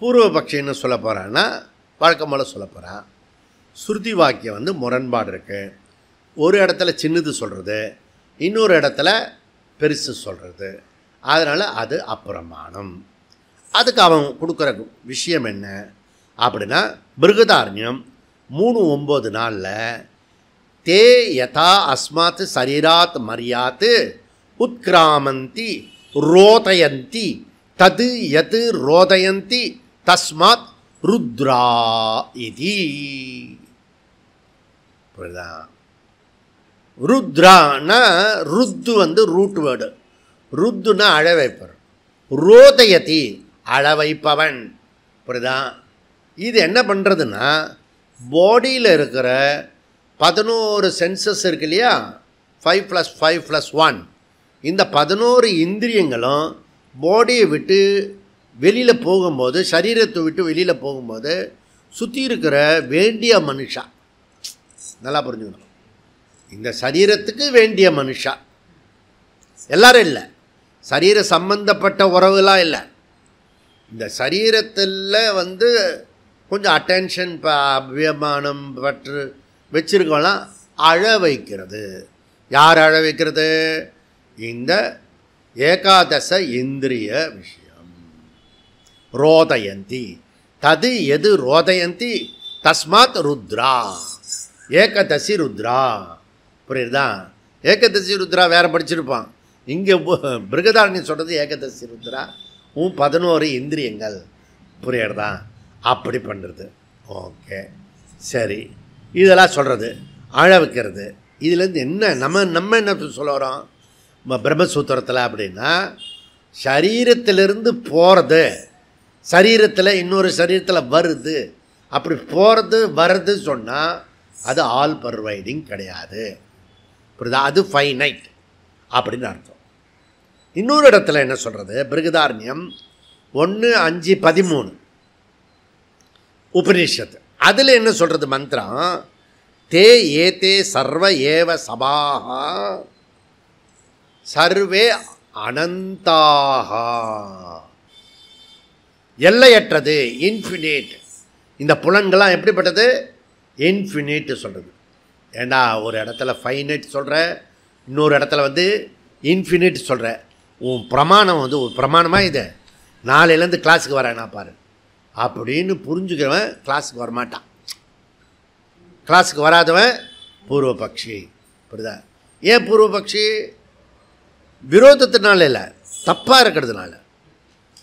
பூர்வபக்ஷின்னு சொல்ல போகிறான்னா வழக்கம் போல் சொல்ல போகிறான். ஸ்ருதி வாக்கியம் முரண்பாடு இருக்குது. ஒரு இடத்துல சின்னது சொல்கிறது, இன்னொரு இடத்துல பெருசு சொல்கிறது. அதனால் அது அப்பிரமாணம். அதுக்கு அவன் கொடுக்குற விஷயம் என்ன அப்படின்னா, பிருகதாரண்யம் 3:9 தே யதா அஸ்மாத் சரீராத் மரியாத் உத்கிராமந்தி ரோதயந்தி தது யத் ரோதயந்தி தஸ்மாத் ருத்ரா இதி. புரியுதா? ருத்ரானா ருத்து ரூட் வேர்டு. ருத்துனா அழ வைப்பவர், ரோதயதி அழ வைப்பவன். புரியுதா? இது என்ன பண்ணுறதுன்னா, பாடியில் இருக்கிற 11 சென்சஸ் இருக்கு இல்லையா, 5 + 5 + 1, இந்த 11 இந்திரியங்களும் பாடியை விட்டு வெளியில் போகும்போது, சரீரத்தை விட்டு வெளியில் போகும்போது சுற்றி இருக்கிற வேண்டிய மனுஷா, நல்லா புரிஞ்சுக்கணும், இந்த சரீரத்துக்கு வேண்டிய மனுஷா எல்லாரும் இல்லை, சரீர சம்பந்தப்பட்ட உறவுலாம் இல்லை, இந்த சரீரத்தில் கொஞ்சம் அட்டென்ஷன் அபிமானம் பற்று வச்சிருக்கலாம் அழ வைக்கிறது. யார் அழ வைக்கிறது? இந்த ஏகாதச இந்திரிய விஷயம். ரோதயந்தி தது எது ரோதயந்தி தஸ்மாத் ருத்ரா, ஏகதசி ருத்ரா. புரியுதா? ஏகதசி ருத்ரா வேறு படிச்சிருப்பான். இங்கே பிருகதாரண்யம் சொல்கிறது ஏகதசி ருத்ரா 11 இந்திரியங்கள். புரியுறதா? அப்படி பண்ணுறது. ஓகே, சரி, இதெல்லாம் சொல்கிறது அழ வைக்கிறது. இதுலேருந்து என்ன நம்ம என்ன சொல்ல வரோம் பிரம்மசூத்திரத்தில் அப்படின்னா, சரீரத்திலிருந்து போகிறது, சரீரத்தில் இன்னொரு சரீரத்தில் வருது, அப்படி போகிறது வர்றது சொன்னால் அது ஆல் பர்வைடிங் கிடையாது. புரியுதா? அது ஃபைனைட் அப்படின்னு அர்த்தம். இன்னொரு இடத்துல என்ன சொல்கிறது? பிருகதாரண்யம் 1:5-13 உபனிஷத்து. அதில் என்ன சொல்கிறது மந்திரம்? தே ஏதே சர்வ ஏவ சபாஹ சர்வே அனந்தாக. எல்லையற்றது, இன்ஃபினிட். இந்த புலன்கள்லாம் எப்படிப்பட்டது? இன்ஃபினிட் சொல்கிறது. ஏண்டா ஒரு இடத்துல ஃபைனைட் சொல்கிற, இன்னொரு இடத்துல இன்ஃபினிட் சொல்கிற. உன் பிரமாணம் ஒரு பிரமாணமாக இது, நாளையிலேருந்து கிளாஸுக்கு வரேன் நான் பாரு அப்படின்னு புரிஞ்சுக்கிறவன் கிளாஸுக்கு வரமாட்டான். கிளாஸுக்கு வராதவன் பூர்வபக்ஷி. புரியுதா? ஏன் பூர்வபக்ஷி? விரோதத்தினால இல்லை, தப்பாக இருக்கிறதுனால.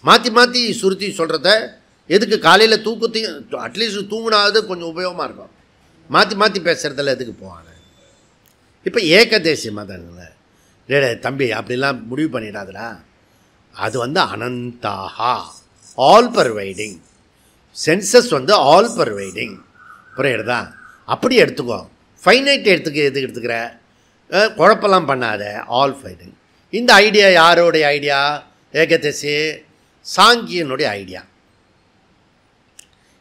மாற்றி மாற்றி சுருத்தி சொல்கிறத எதுக்கு? காலையில் தூக்கத்தையும் அட்லீஸ்ட் தூங்கினாவது கொஞ்சம் உபயோகமாக இருக்கும். மாற்றி மாற்றி பேசுகிறதில்ல எதுக்கு போவாங்க? இப்போ ஏகதேசி மதங்கள தம்பி அப்படிலாம் முடிவு பண்ணிடாதடா. அது வந்து அனந்தாகா, ஆல் பர்வைடிங். சென்சஸ் வந்து ஆல் பர்வைடிங். புரியுறதா? அப்படி எடுத்துக்கோ. ஃபைனைட் எதுக்கு எடுத்துக்கிற? குழப்பெல்லாம் பண்ணாத. All fading. இந்த ஐடியா யாரோடைய ஐடியா? ஏகதேசி சாங்கியனுடைய ஐடியா.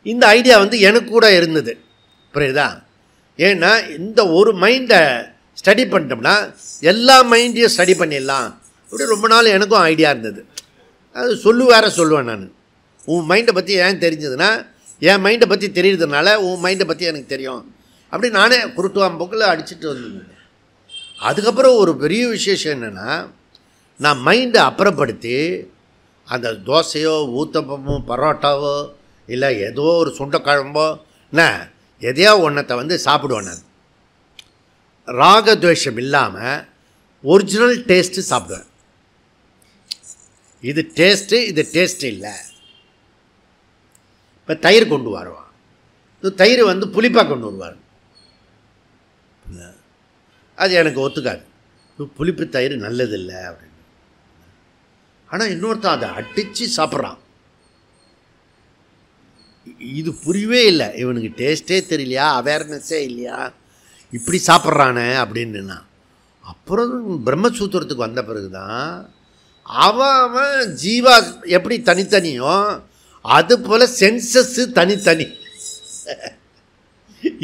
இந்த ஐடியா வந்து எனக்கு கூட இருந்தது. புரியுதா? ஏன்னா இந்த ஒரு மைண்டை ஸ்டடி பண்ணிட்டோம்னா எல்லா மைண்டையும் ஸ்டடி பண்ணிடலாம் அப்படி ரொம்ப நாள் எனக்கும் ஐடியா இருந்தது. அது சொல்லுவேன் நான். உன் மைண்டை பற்றி ஏன் தெரிஞ்சதுன்னா, என் மைண்டை பற்றி தெரியுறதுனால உன் மைண்டை பற்றி எனக்கு தெரியும். அப்படி நானே குருட்டுவாம்போக்கில் அடிச்சுட்டு வந்தேன். அதுக்கப்புறம் ஒரு பெரிய விசேஷம் என்னென்னா, நான் மைண்டை அப்புறப்படுத்தி அந்த தோசையோ ஊத்தப்பமோ பரோட்டாவோ இல்லை ஏதோ ஒரு சுண்டைக்குழம்போ நான் எதையோ ஒன்றத்தை வந்து சாப்பிடுவேன். நான் ராகத்வேஷம் இல்லாமல் ஒரிஜினல் டேஸ்ட்டு சாப்பிடுவேன். இது டேஸ்ட்டு, இது டேஸ்ட்டு இல்லை. இப்போ தயிர் கொண்டு வருவான், இது தயிர் வந்து புளிப்பாக கொண்டு வருவார். அது எனக்கு ஒத்துக்காது. புளிப்பு தயிர் நல்லதில்லை அப்படின்னு. ஆனால் இன்னொருத்தன் அதை அடித்து சாப்பிட்றான். இது புரியவே இல்லை. இவனுக்கு டேஸ்ட்டே தெரியலையா, அவேர்னஸே இல்லையா, இப்படி சாப்பிட்றானே அப்படின்னா. அப்புறம் பிரம்மசூத்திரத்துக்கு வந்த பிறகு தான் அவன் ஜீவா எப்படி தனித்தனியோ அது போல் சென்சஸ்ஸு தனித்தனி.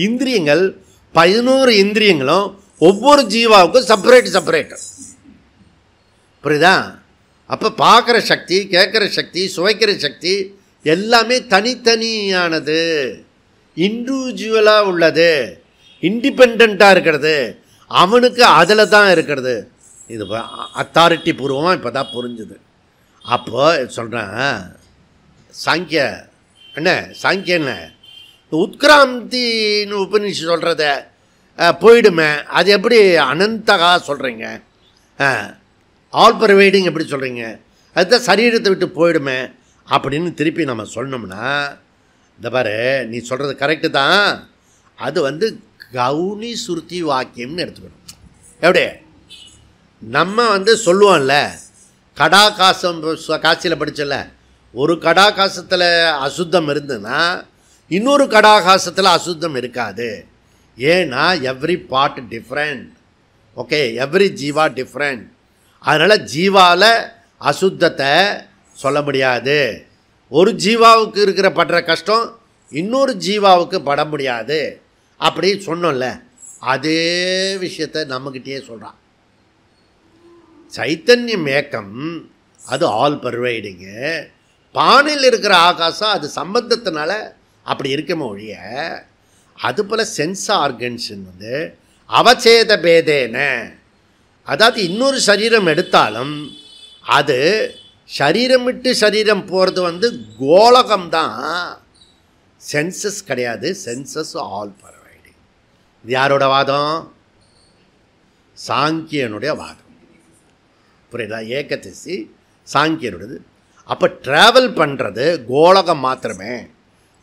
இந்திரியங்கள் 11 இந்திரியங்களும் ஒவ்வொரு ஜீவாவுக்கும் செப்பரேட். புரியுதா? அப்போ பார்க்குற சக்தி, கேட்குற சக்தி, சுவைக்கிற சக்தி எல்லாமே தனித்தனியானது, இண்டிவிஜுவலாக உள்ளது, இண்டிபெண்ட்டாக இருக்கிறது. அவனுக்கு அதில் தான் இருக்கிறது. இது அத்தாரிட்டி பூர்வமாக இப்போ தான் புரிஞ்சுது. அப்போ சொல்கிறேன், சாங்கிய என்ன உத்கிராந்தின்னு உபநிஷி சொல்கிறத போயிடுமே, அது எப்படி அனந்தகா சொல்கிறீங்க? ஆல் பர்வைடிங் எப்படி சொல்கிறீங்க? அதுதான் சரீரத்தை விட்டு போயிடுமே அப்படின்னு திருப்பி நம்ம சொன்னோம்னா, இந்த பாரு நீ சொல்கிறது கரெக்டு தான். அது வந்து கவுனி சுருத்தி வாக்கியம்னு எடுத்துக்கணும். எப்படி நம்ம வந்து சொல்லுவோம்ல, கடாகாசம் காட்சியில் படிச்சல, ஒரு கடாகாசத்தில் அசுத்தம் இருந்ததுன்னா இன்னொரு கடாகாசத்தில் அசுத்தம் இருக்காது. ஏன்னா every part different. Okay, every Jeeva different. அதனால் ஜீவாவில் அசுத்தத்தை சொல்ல முடியாது. ஒரு ஜீவாவுக்கு இருக்கிற படுற கஷ்டம் இன்னொரு ஜீவாவுக்கு பட முடியாது. அப்படி சொன்னோம்ல, அதே விஷயத்தை நம்மக்கிட்டே சொல்கிறான். சைத்தன்யம் ஏக்கம் அது ஆல் பர்வைடிங்கு. பானையில் இருக்கிற ஆகாசம் அது சம்பந்தத்தினால அப்படி இருக்கமோ ஒழிய, அதுபோல் சென்ஸ் ஆர்கன்ஸ் வந்து அவச்சேத பேதேன, அதாவது இன்னொரு சரீரம் எடுத்தாலும் அது சரீரம் விட்டு சரீரம் போகிறது வந்து கோலகம்தான், சென்சஸ் கிடையாது. Senses all pervading. இது யாரோட வாதம்? சாங்கியனுடைய வாதம். புரியுதா? ஏகதேசி சாங்கியனுடையது. அப்போ ட்ராவல் பண்ணுறது கோலகம் மாத்திரமே,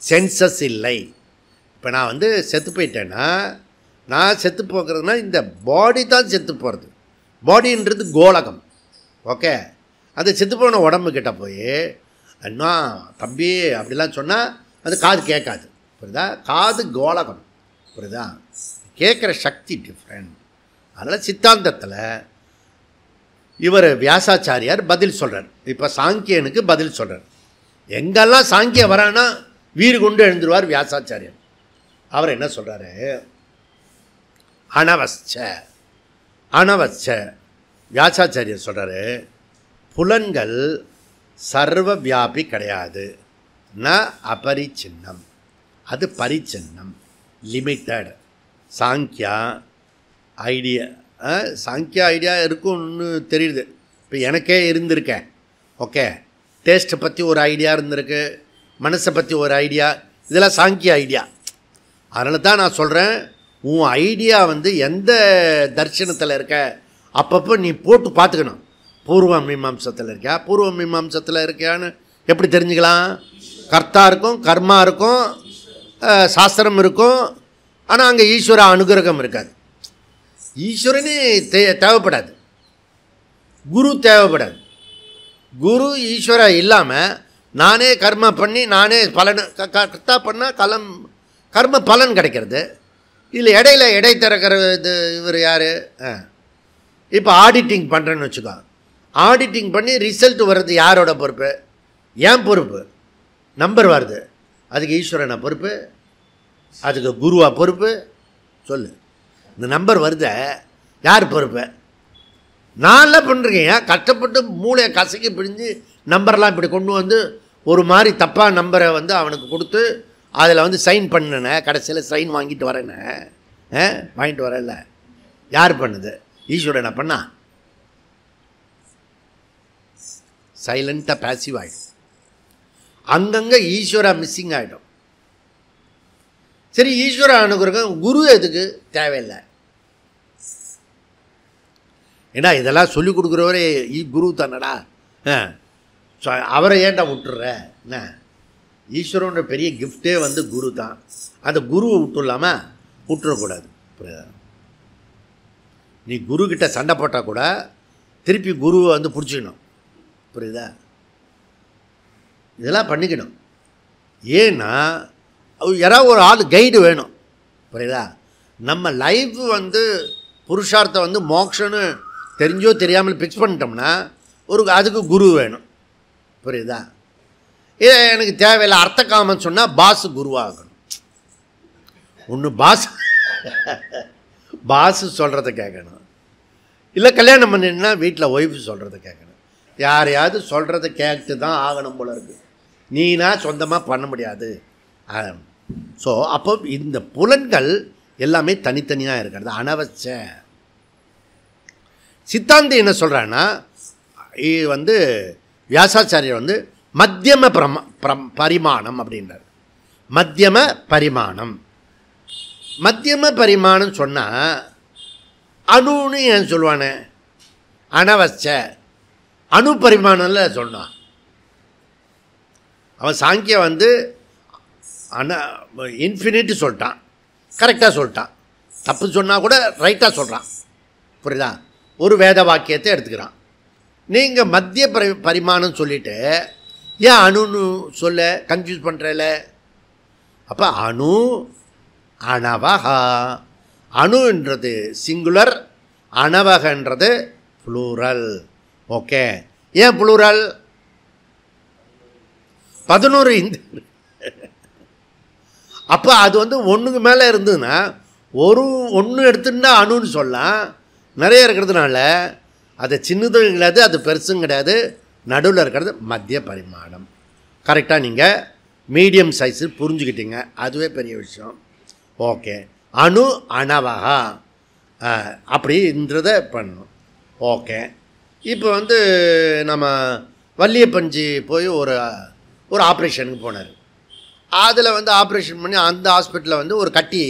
சென்சஸ் இல்லை. இப்போ நான் வந்து செத்து போயிட்டேன்னா, நான் செத்து போகிறதுனா இந்த பாடி தான் செத்து போகிறது. பாடின்றது கோலகம். ஓகே, அது செத்து போன உடம்புக்கிட்ட போய் அண்ணா தம்பி அப்படிலாம் சொன்னால் அது காது கேட்காது. புரியுதா? காது கோலகம். புரியுதா? கேட்குற சக்தி டிஃப்ரெண்ட். அதனால் சித்தாந்தத்தில் இவர் வியாசாச்சாரியார் பதில் சொல்கிறார். இப்போ சாங்கியனுக்கு பதில் சொல்கிறார். எங்கெல்லாம் சாங்கியம் வரானா வீறு கொண்டு எழுந்துருவார் வியாசாச்சாரியார். அவர் என்ன சொல்கிறாரு? அனவச்ச வியாசாச்சாரியர் சொல்கிறாரு, புலன்கள் சர்வ வியாபி கிடையாது. ந அபரிச்சின்னம், அது பரிச்சின்னம், limited. Sankhya idea, Sankhya idea இருக்கும்னு தெரியுது. இப்போ எனக்கே இருந்திருக்கேன். ஓகே, டேஸ்ட்டை பற்றி ஒரு ஐடியா இருந்திருக்கு, மனசை பற்றி ஒரு ஐடியா, இதெல்லாம் சாங்கிய ஐடியா. அதனால தான் நான் சொல்கிறேன், உன் ஐடியா வந்து எந்த தர்சனத்தில் இருக்க அப்பப்போ நீ போட்டு பார்த்துக்கணும். பூர்வ மீமாம்சத்தில் இருக்கியா, பூர்வ மீமாம்சத்தில் இருக்கியான்னு எப்படி தெரிஞ்சுக்கலாம்? கர்த்தா இருக்கும், கர்மா இருக்கும், சாஸ்திரம் இருக்கும், ஆனால் அங்கே ஈஸ்வர அனுகிரகம் இருக்காது. ஈஸ்வரனே தேவைப்படாது, குரு தேவைப்படாது. குரு ஈஸ்வர இல்லாமல் நானே கர்மா பண்ணி நானே பலன் கர்த்தா பண்ணால் கர்ம பலன் கிடைக்கிறது. இதில் இடையில எடை திறக்கிறது இவர் யார்? இப்போ ஆடிட்டிங் பண்ணுறேன்னு வச்சுக்கோ, ஆடிட்டிங் பண்ணி ரிசல்ட் வர்றது யாரோட பொறுப்பு? ஏன் பொறுப்பு? நம்பர் வருது, அதுக்கு ஈஸ்வரனை பொறுப்பு, அதுக்கு குருவா பொறுப்பு? சொல்லு. இந்த நம்பர் வருத யார் பொறுப்பு? நான்லாம் பண்ணுறீங்க, கஷ்டப்பட்டு மூளையை கசக்கி பிடிஞ்சு நம்பர்லாம் இப்படி கொண்டு வந்து ஒரு மாதிரி தப்பாக நம்பரை வந்து அவனுக்கு கொடுத்து அதில் வந்து சைன் பண்ணினேன், கடைசியில் சைன் வாங்கிட்டு வரேன்னு வாங்கிட்டு வரல. யார் பண்ணுது? ஈஸ்வரனை பண்ணா சைலண்ட்டாக பேசிவ் ஆகிடும். அங்கங்கே ஈஸ்வரா மிஸ்ஸிங் ஆகிடும். சரி, ஈஸ்வர அனுகிரகம் குரு எதுக்கு தேவையில்லை. ஏன்னா இதெல்லாம் சொல்லிக் கொடுக்குறவரே குரு தானடா, அவரை ஏன்டா விட்டுற? என்ன ஈஸ்வரனோட பெரிய கிஃப்டே வந்து குரு தான். அந்த குருவை விட்டுலாமா? விட்டுறக்கூடாது. புரியுதா? நீ குருக்கிட்ட சண்டை போட்டால் கூட திருப்பி குருவை வந்து பிடிச்சிக்கணும். புரியுதா? இதெல்லாம் பண்ணிக்கணும். ஏன்னா யாராவது ஒரு ஆள் கைடு வேணும். புரியுதா? நம்ம லைஃப் வந்து புருஷார்த்தம் வந்து மோட்சன்னு தெரிஞ்சோ தெரியாமல் ஃபிக்ஸ் பண்ணிட்டோம்னா அதுக்கு குரு வேணும். புரியுதா? எனக்கு தேவையில்லை அர்த்த காமன்னு சொன்னால் பாஸ் குருவாகணும். ஒன்று பாஸு சொல்கிறத கேட்கணும், இல்லை கல்யாணம் பண்ணினா வீட்டில் ஒய்ஃபு சொல்கிறத கேட்கணும். யாரையாவது சொல்கிறத கேட்டு தான் ஆகணும் போல இருக்குது. நீனா சொந்தமாக பண்ண முடியாது. ஸோ அப்போ இந்த புலன்கள் எல்லாமே தனித்தனியாக இருக்கிறது அனவசிய. சித்தாந்தி என்ன சொல்கிறான்னா, இது வந்து வியாசாச்சாரியர் வந்து மத்தியம பரிமாணம் அப்படின்றார். மத்தியம பரிமாணம். மத்தியம பரிமாணம் சொன்னால் அணுன்னு ஏன் சொல்லுவானே? அனவசிய அணு பரிமாணம்ல சொன்னான். அவன் சாங்கிய வந்து இன்ஃபினிட்டு சொல்லிட்டான், கரெக்டாக சொல்லிட்டான். தப்பு சொன்னால் கூட ரைட்டாக சொல்கிறான். புரியுதா? ஒரு வேத வாக்கியத்தை எடுத்துக்கிறான். நீங்கள் மத்திய பரிமாணம் சொல்லிவிட்டு ஏன் அணுன்னு சொல்ல கன்ஃபியூஸ் பண்ணுறல? அப்போ அணு அனவகா. அணுன்றது சிங்குலர், அனவகன்றது ப்ளூரல். ஓகே, ஏன் ப்ளூரல்? 11 இந்த அப்போ அது வந்து ஒன்றுக்கு மேலே இருந்ததுன்னா ஒன்று எடுத்துட்டா அணுன்னு சொல்லலாம். நிறைய இருக்கிறதுனால அது சின்னதும் கிடையாது, அது பெருசும் கிடையாது, நடுவில் இருக்கிறது மத்திய பரிமாணம். கரெக்டாக நீங்கள் மீடியம் சைஸு புரிஞ்சுக்கிட்டீங்க, அதுவே பெரிய விஷயம். ஓகே, அணு அனவகா அப்படின்றத பண்ணணும். ஓகே, இப்போ வந்து நம்ம வள்ளியப்பஞ்சி போய் ஒரு ஆப்ரேஷனுக்கு போனார். அதில் வந்து ஆப்ரேஷன் பண்ணி அந்த ஹாஸ்பிட்டலில் வந்து ஒரு கட்டி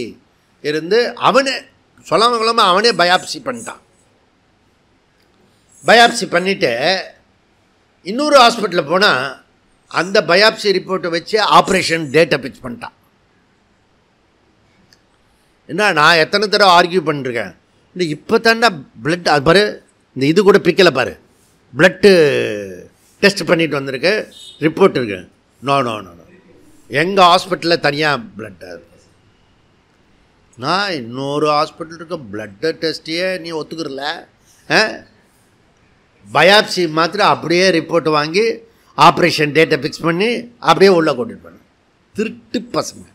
இருந்து அவனே சொல்லாமல் அவனே பயாப்சி பண்ணிட்டான். பயாப்சி பண்ணிவிட்டு இன்னொரு ஹாஸ்பிட்டலில் போனால் அந்த பயாப்சி ரிப்போர்ட்டை வச்சு ஆப்ரேஷன் டேட்டை ஃபிக்ஸ் பண்ணிட்டான். என்ன நான் எத்தனை தடவை ஆர்கியூ பண்ணிருக்கேன். இந்த இப்போ தாண்டா பிளட் அது பாரு, இந்த இது கூட பிக்கலை பாரு, பிளட்டு டெஸ்ட் பண்ணிட்டு வந்திருக்கு, ரிப்போர்ட் இருக்கு. நோ நோ நோ நோ, எங்கள் ஹாஸ்பிட்டலில் தனியாக பிளட்டு. நான் இன்னொரு ஹாஸ்பிட்டல் இருக்க பிளட்டு டெஸ்ட்டையே நீ ஒத்துக்கிறல, பயாப்சி மாத்திரம் அப்படியே ரிப்போர்ட் வாங்கி ஆப்ரேஷன் டேட்டை ஃபிக்ஸ் பண்ணி அப்படியே உள்ளே கூட்டிகிட்டு போனேன். திருட்டு பசங்க.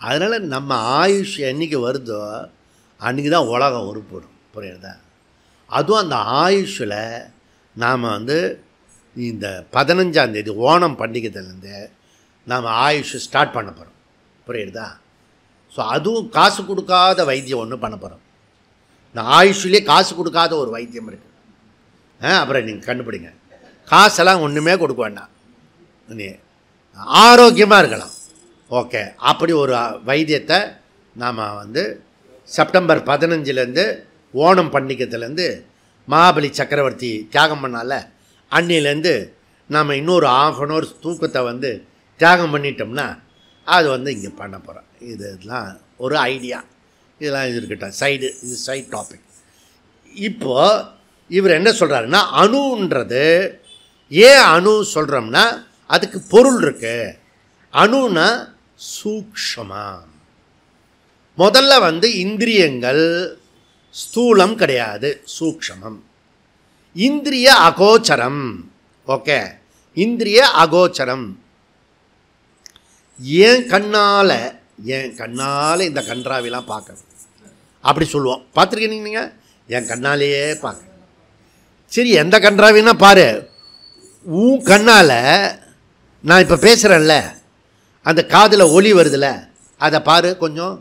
அதனால் நம்ம ஆயுஷ் என்றைக்கு வருதோ அன்றைக்கி தான் உலகம் உருப்படும். புரியுதா? அதுவும் அந்த ஆயுஷில் நாம் வந்து இந்த 15ஆம் தேதி ஓணம் பண்டிகைலேருந்து நாம் ஆயுஷ் ஸ்டார்ட் பண்ண போகிறோம். புரியுதா? ஸோ அதுவும் காசு கொடுக்காத வைத்தியம் ஒன்று பண்ண போகிறோம். இந்த ஆயுஷ்லேயே காசு கொடுக்காத ஒரு வைத்தியம் இருக்குது. அப்புறம் நீங்கள் கண்டுபிடிங்க. காசெல்லாம் ஒன்றுமே கொடுக்க வேண்டாம். நீ ஆரோக்கியமாக இருக்கலாம். ஓகே, அப்படி ஒரு வைத்தியத்தை நாம் வந்து செப்டம்பர் 15 ஓணம் பண்டிகைத்துலேருந்து மகாபலி சக்கரவர்த்தி தியாகம் பண்ணால அன்னிலேருந்து நாம் இன்னொரு ½ தூக்கத்தை வந்து தியாகம் பண்ணிட்டோம்னா அது வந்து இங்கே பண்ண போகிறோம். இதெல்லாம் ஒரு ஐடியா, இதெல்லாம் இது இருக்கட்டும், இது சைட் டாபிக். இப்போது இவர் என்ன சொல்கிறாருன்னா, அணுன்றது ஏன் அணு சொல்கிறோம்னா அதுக்கு பொருள் இருக்குது. அணுனா சூக்ஷமா. முதல்ல வந்து இந்திரியங்கள் ஸ்தூலம் கிடையாது, சூக்ஷமம். இந்திரிய அகோச்சரம். ஓகே, இந்திரிய அகோச்சரம். ஏன் கண்ணால் இந்த கன்றாவிலாம் பார்க்கணும் அப்படி சொல்லுவோம். பார்த்துருக்கீங்க நீங்கள்? என் கண்ணாலேயே பார்க்க. சரி, எந்த கன்றாவின்னா பாரு, உன் கண்ணால் நான் இப்போ பேசுகிறேன்ல, அந்த காதில் ஒலி வருதுல்ல, அதை பாரு கொஞ்சம்.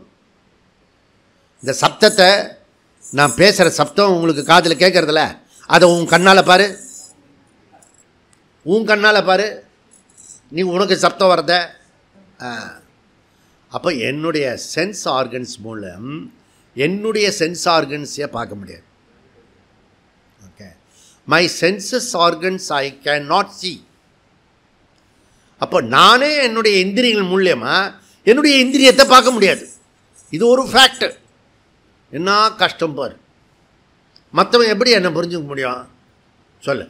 இந்த சப்தத்தை, நான் பேசுகிற சப்தம் உங்களுக்கு காதில் கேட்குறதில்ல, அதை உன் கண்ணால் பாரு. உன் கண்ணால் பாரு, நீ உனக்கு சப்தம் வரத. அப்போ என்னுடைய சென்ஸ் ஆர்கன்ஸ் மூலம் என்னுடைய சென்ஸ் ஆர்கன்ஸையே பார்க்க முடியாது. Okay, my senses organs I cannot see. அப்போ நானே என்னுடைய இந்திரியங்கள் மூலியமாக என்னுடைய இந்திரியத்தை பார்க்க முடியாது. இது ஒரு ஃபேக்ட். என்ன கஷ்டம் பார். மற்றவன் எப்படி என்ன புரிஞ்சுக்க முடியும் சொல்லு?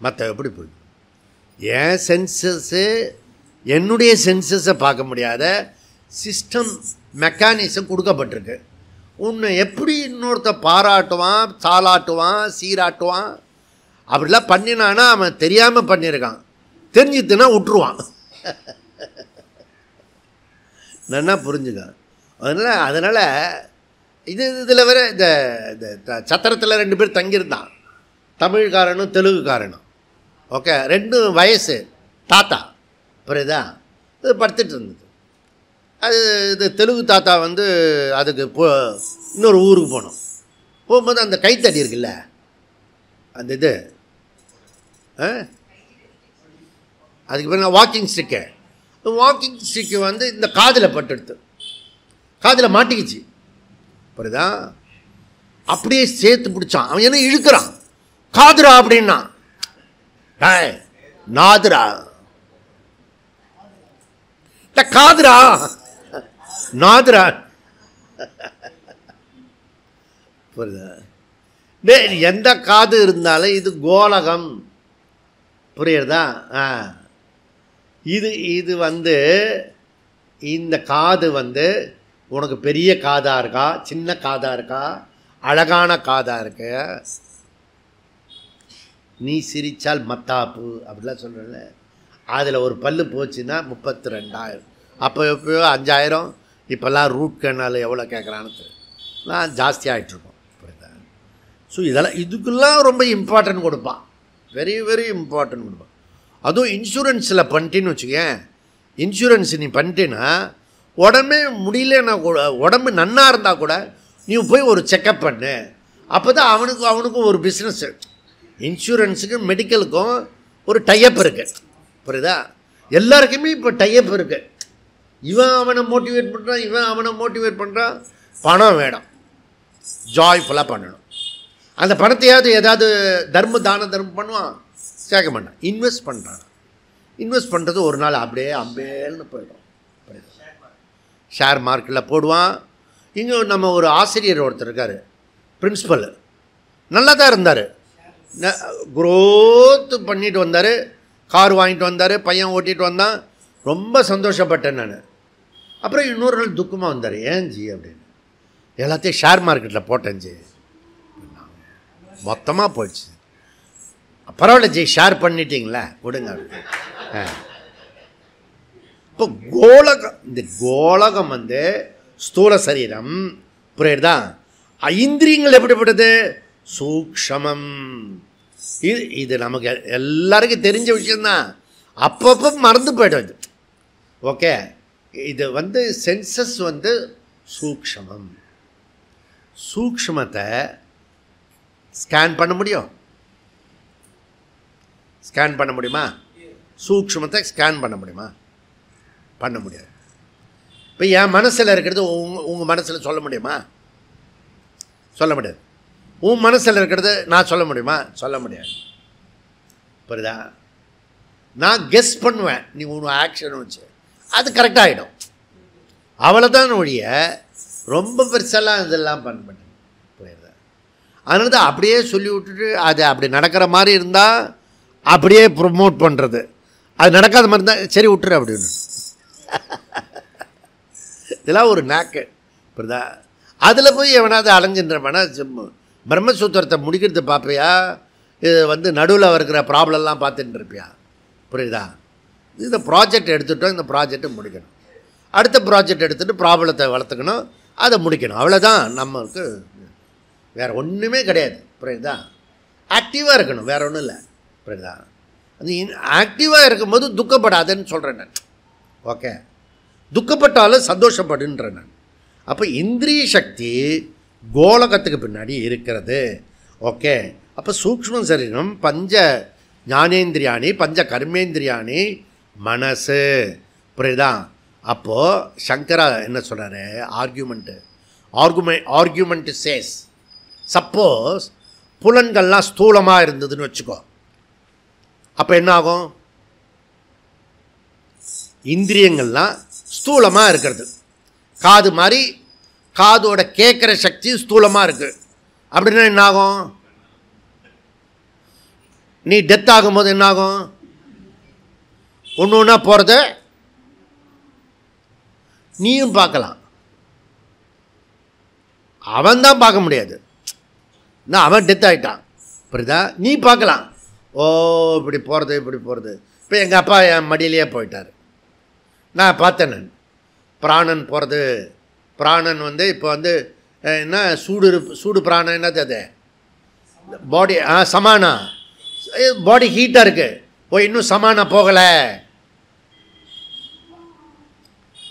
மற்ற எப்படி புரிஞ்சு? என் சென்சஸ்ஸு, என்னுடைய சென்சஸை பார்க்க முடியாத சிஸ்டம் மெக்கானிசம் கொடுக்கப்பட்டிருக்கு. உன்னை எப்படி இன்னொருத்த பாராட்டுவான், சாலாட்டுவான், சீராட்டுவான், அப்படிலாம் பண்ணினானா அவன் தெரியாமல் பண்ணியிருக்கான், தெரிஞ்சுதுன்னா விட்டுருவான். நல்லா புரிஞ்சுக்க. அதனால் இதில் வேற இந்த சத்திரத்தில் 2 பேர் தங்கியிருந்தான், தமிழ்காரனும் தெலுங்குக்காரனும். ஓகே, 2 வயசு தாத்தா. புரியுதா? இது படுத்துட்டு இருந்தது. அது இது தெலுங்கு தாத்தா வந்து அதுக்கு இன்னொரு ஊருக்கு போனோம். போகும்போது அந்த கைத்தடி இருக்குல்ல, அந்த இது அதுக்கு பிறகு வாக்கிங் ஸ்டிக்கு. வாக்கிங் ஸ்டிக்கு வந்து இந்த காதில் பட்டுடுத்து, காதில் மாட்டிக்கிச்சு. புரியுதா? அப்படியே சேர்த்து பிடிச்சான். அவன் என்ன இழுக்கிறான், காதுரா அப்படின்னா, நாதுரா காதுரா நாதுரா. புரியுதா? எந்த காது இருந்தாலும் இது கோலகம். புரியுறதா? இது வந்து இந்த காது வந்து உனக்கு பெரிய காதாக இருக்கா, சின்ன காதாக இருக்கா, அழகான காதாக இருக்கு, நீ சிரித்தால் மத்தாப்பு அப்படிலாம் சொல்கிறல, அதில் ஒரு பல்லு போச்சுன்னா 32,000. அப்போ எப்போயோ 5,000. இப்போல்லாம் ரூட் கனால் எவ்வளோ கேட்குறான்னு நான் ஜாஸ்தி ஆகிட்ருக்கோம். புரியுதா? ஸோ இதெல்லாம் இதுக்கெல்லாம் ரொம்ப இம்பார்ட்டன்ட் கொடுப்பான், வெரி வெரி இம்பார்ட்டன்ட் கொடுப்பான். அதுவும் இன்சூரன்ஸில் பண்ணிட்டேன்னு வச்சுக்கேன். இன்சூரன்ஸ் நீ பண்ணிட்டேன்னா உடம்பே முடியலன்னா கூட, உடம்பு நன்னா இருந்தால் கூட நீ போய் ஒரு செக்கப் பண்ணு. அப்போ தான் அவனுக்கும் ஒரு பிஸ்னஸ்ஸு. இன்சூரன்ஸுக்கும் மெடிக்கலுக்கும் ஒரு டைப் இருக்குது. புரியுதா? எல்லாருக்குமே இப்போ டைப் இருக்குது. இவன் அவனை மோட்டிவேட் பண்ணுறான், இவன் அவனை மோட்டிவேட் பண்ணுறான். பணம் வேணும், ஜாய்ஃபுல்லாக பண்ணணும். அந்த பணத்தையாவது ஏதாவது தானம் பண்ணுவான், சேர்க்க மாட்டான், இன்வெஸ்ட் பண்ணுறான். இன்வெஸ்ட் பண்ணுறது ஒரு நாள் அப்படியே அம்பேல்னு போயிடும். ஷேர் மார்க்கெட்டில் போடுவான். இங்கே நம்ம ஒரு ஆசிரியர் ஒருத்தர் இருக்கார், பிரின்ஸிபல், நல்லா தான் இருந்தார், க்ரோத்து பண்ணிட்டு வந்தார், கார் வாங்கிட்டு வந்தார், பையன் ஓட்டிகிட்டு வந்தான், ரொம்ப சந்தோஷப்பட்டேன் நான். அப்புறம் இன்னொரு நாள் துக்கமாக வந்தார். ஏன் ஜி அப்படின்னு, எல்லாத்தையும் ஷேர் மார்க்கெட்டில் போட்டேன் ஜி, மொத்தமாக போயிடுச்சு. பரவாயில்ல ஜி, ஷேர் பண்ணிட்டீங்களா, கொடுங்க. இப்போ இந்த கோலகம் வந்து ஸ்தூல சரீரம். புரியுதா? இந்திரியங்கள் எப்படிப்பட்டது? சூக்ஷமம். இது நமக்கு எல்லாருக்கும் தெரிஞ்ச விஷயந்தான், அப்பப்போ மறந்து போய்டும். ஓகே, இது வந்து சென்சஸ் வந்து சூக்ஷமம். சூக்ஷ்மத்தை ஸ்கேன் பண்ண முடியும்? ஸ்கேன் பண்ண முடியுமா? சூக்ஷ்மத்தை ஸ்கேன் பண்ண முடியுமா? பண்ண முடியாது. இப்போ என் மனசில் இருக்கிறது உங்கள் மனசில் சொல்ல முடியுமா? சொல்ல முடியாது. உன் மனசில் இருக்கிறது நான் சொல்ல முடியுமா? சொல்ல முடியாது. புரியுதா? நான் கெஸ் பண்ணுவேன், நீ உன் ஆக்ஷன் வச்சு அது கரெக்டாகிடும். அவ்வளோதான் ஒழிய ரொம்ப பெருசெல்லாம் இதெல்லாம் பண்ண. புரியுதா? அதனால தான் அப்படியே சொல்லி விட்டுட்டு அது அப்படி நடக்கிற மாதிரி இருந்தால் அப்படியே ப்ரொமோட் பண்ணுறது, அது நடக்காத மாதிரி இருந்தால் சரி விட்டுரு அப்படின்னு. இதெல்லாம் ஒரு நாக்கு. புரியுதா? அதில் போய் எவனாவது அலைஞ்சின்றவனா பிரம்மசூத்திரத்தை முடிக்கிறது பார்ப்பியா? இது நடுவில் இருக்கிற ப்ராப்ளம்லாம் பார்த்துட்டு இருப்பியா? புரியுதா? இந்த ப்ராஜெக்ட் எடுத்துட்டோம், இந்த ப்ராஜெக்டை முடிக்கணும். அடுத்த ப்ராஜெக்ட் எடுத்துகிட்டு ப்ராப்ளத்தை வளர்த்துக்கணும், அதை முடிக்கணும். அவ்வளோதான் நம்மளுக்கு, வேறு ஒன்றுமே கிடையாது. புரியுதா? ஆக்டிவாக இருக்கணும், வேறு ஒன்றும் இல்லை. புரியுதா? அந்த ஆக்டிவாக இருக்கும்போது துக்கப்படாதுன்னு சொல்கிறேன் நான். ஓகே, துக்கப்பட்டாலும் சந்தோஷப்படுன்றேன் நான். அப்போ இந்திரிய சக்தி கோலகத்துக்கு பின்னாடி இருக்கிறது. ஓகே, அப்போ சூக்ஷ்ம சரீரம் பஞ்ச ஞானேந்திரியாணி பஞ்ச கர்மேந்திரியாணி மனசு. புரியுதா? அப்போது சங்கரா என்ன சொல்கிறாரு? ஆர்கியூமெண்ட் சேஸ், சப்போஸ் புலன்கள்லாம் ஸ்தூலமாக இருந்ததுன்னு வச்சுக்கோ, அப்போ என்ன ஆகும்? இந்திரியங்கள்லாம் ஸ்தூலமாக இருக்கிறது. காது மாதிரி காதோட கேட்குற சக்தி ஸ்தூலமாக இருக்குது. அப்படின்னா என்ன ஆகும்? நீ டெத் ஆகும்போது என்ன ஆகும்? ஒன்று ஒன்றா போகிறத நீயும் பார்க்கலாம், அவன் தான் பார்க்க முடியாது. நான் அவன் டெத் ஆகிட்டான். புரியுதா? நீ பார்க்கலாம். ஓ, இப்படி போகிறது இப்படி போகிறது. இப்போ எங்கள் அப்பா என் மடியிலேயே போயிட்டார், நான் பார்த்தேன். நான் பிராணன் போகிறது. பிராணன் இப்போ என்ன சூடு பிராணம் என்னது? அது பாடி சமானா, பாடி ஹீட்டாக இருக்குது. ஓ, இன்னும் சமானா போகலை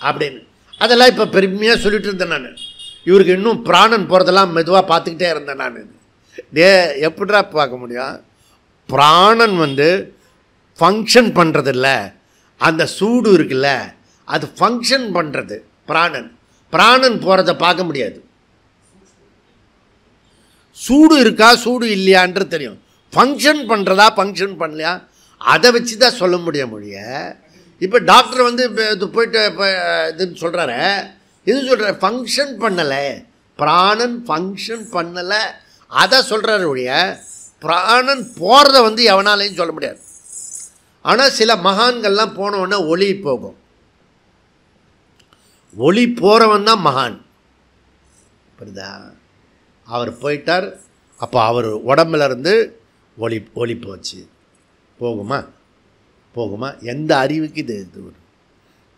அப்படின்னு அதெல்லாம் இப்போ பெருமையாக சொல்லிட்டு இருந்தேன் நான். இவருக்கு இன்னும் பிராணன் போகிறதெல்லாம் மெதுவாக பார்த்துக்கிட்டே இருந்தேன் நான். எப்படிடா பார்க்க முடியும்? பிராணன் ஃபங்க்ஷன் பண்ணுறதில்ல, அந்த சூடு இருக்குல்ல, அது ஃபங்க்ஷன் பண்ணுறது. பிராணன் போகிறத பார்க்க முடியாது. சூடு இருக்கா சூடு இல்லையான்றது தெரியும். ஃபங்க்ஷன் பண்ணுறதா ஃபங்க்ஷன் பண்ணலையா அதை வச்சு தான் சொல்ல முடிய. இப்போ டாக்டர் இது போயிட்டு இதுன்னு சொல்கிறாரு, இது சொல்கிற ஃபங்க்ஷன் பண்ணலை, பிராணன் ஃபங்க்ஷன் பண்ணலை, அதை சொல்கிறாரு ஒழிய பிராணன் போகிறத எவனாலையும் சொல்ல முடியாது. ஆனால் சில மகான்கள்லாம் போனவுடனே ஒளி போகும். ஒளி போகிறவன் தான் மகான். புரியுதா? அவர் போயிட்டார், அப்போ அவர் உடம்புலேருந்து ஒளி போச்சு. போகுமா? எந்த அறிவுக்கு இது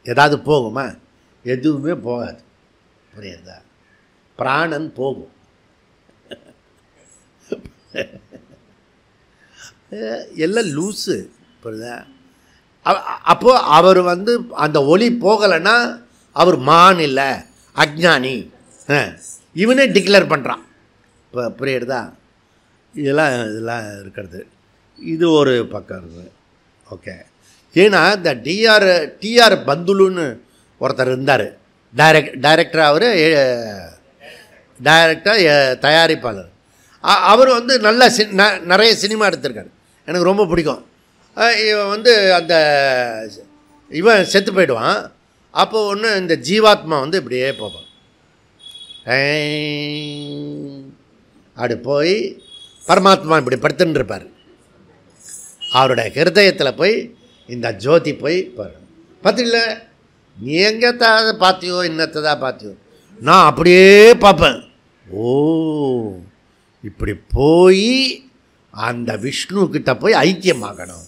ஏதாவது போகுமா? எதுவுமே போகாது. புரியுதா? பிராணன் போகும். எல்லாம் லூஸு. புரியுதா? அப்போது அவர் அந்த ஒளி போகலைன்னா அவர் மான் இல்லை, அஜ்ஞானி. இவனே டிக்ளேர் பண்ணுறான். இப்போ புரியுறதா? இதெல்லாம் இருக்கிறது. இது ஒரு பக்கம் இருக்குது. ஓகே, ஏன்னா இந்த டிஆர் பந்துலுன்னு ஒருத்தர் இருந்தார், டைரக்டர். அவர் டைரக்டர், தயாரிப்பாளர். அவர் நல்ல நிறைய சினிமா எடுத்திருக்காரு, எனக்கு ரொம்ப பிடிக்கும். அந்த இவன் செத்து போயிடுவான். அப்போ ஒன்று இந்த ஜீவாத்மா இப்படியே போவான். அப்படி போய் பரமாத்மா இப்படி படுத்துன்னு இருப்பார். அவருடைய ஹிருதயத்தில் போய் இந்த ஜோதி போய் பார்த்தில்ல, நீ எங்கே தான் பார்த்தியோ, இன்னத்தை தான் பார்த்தியோ, நான் அப்படியே பார்ப்பேன். ஓ, இப்படி போய் அந்த விஷ்ணு கிட்ட போய் ஐக்கியமாகணும்.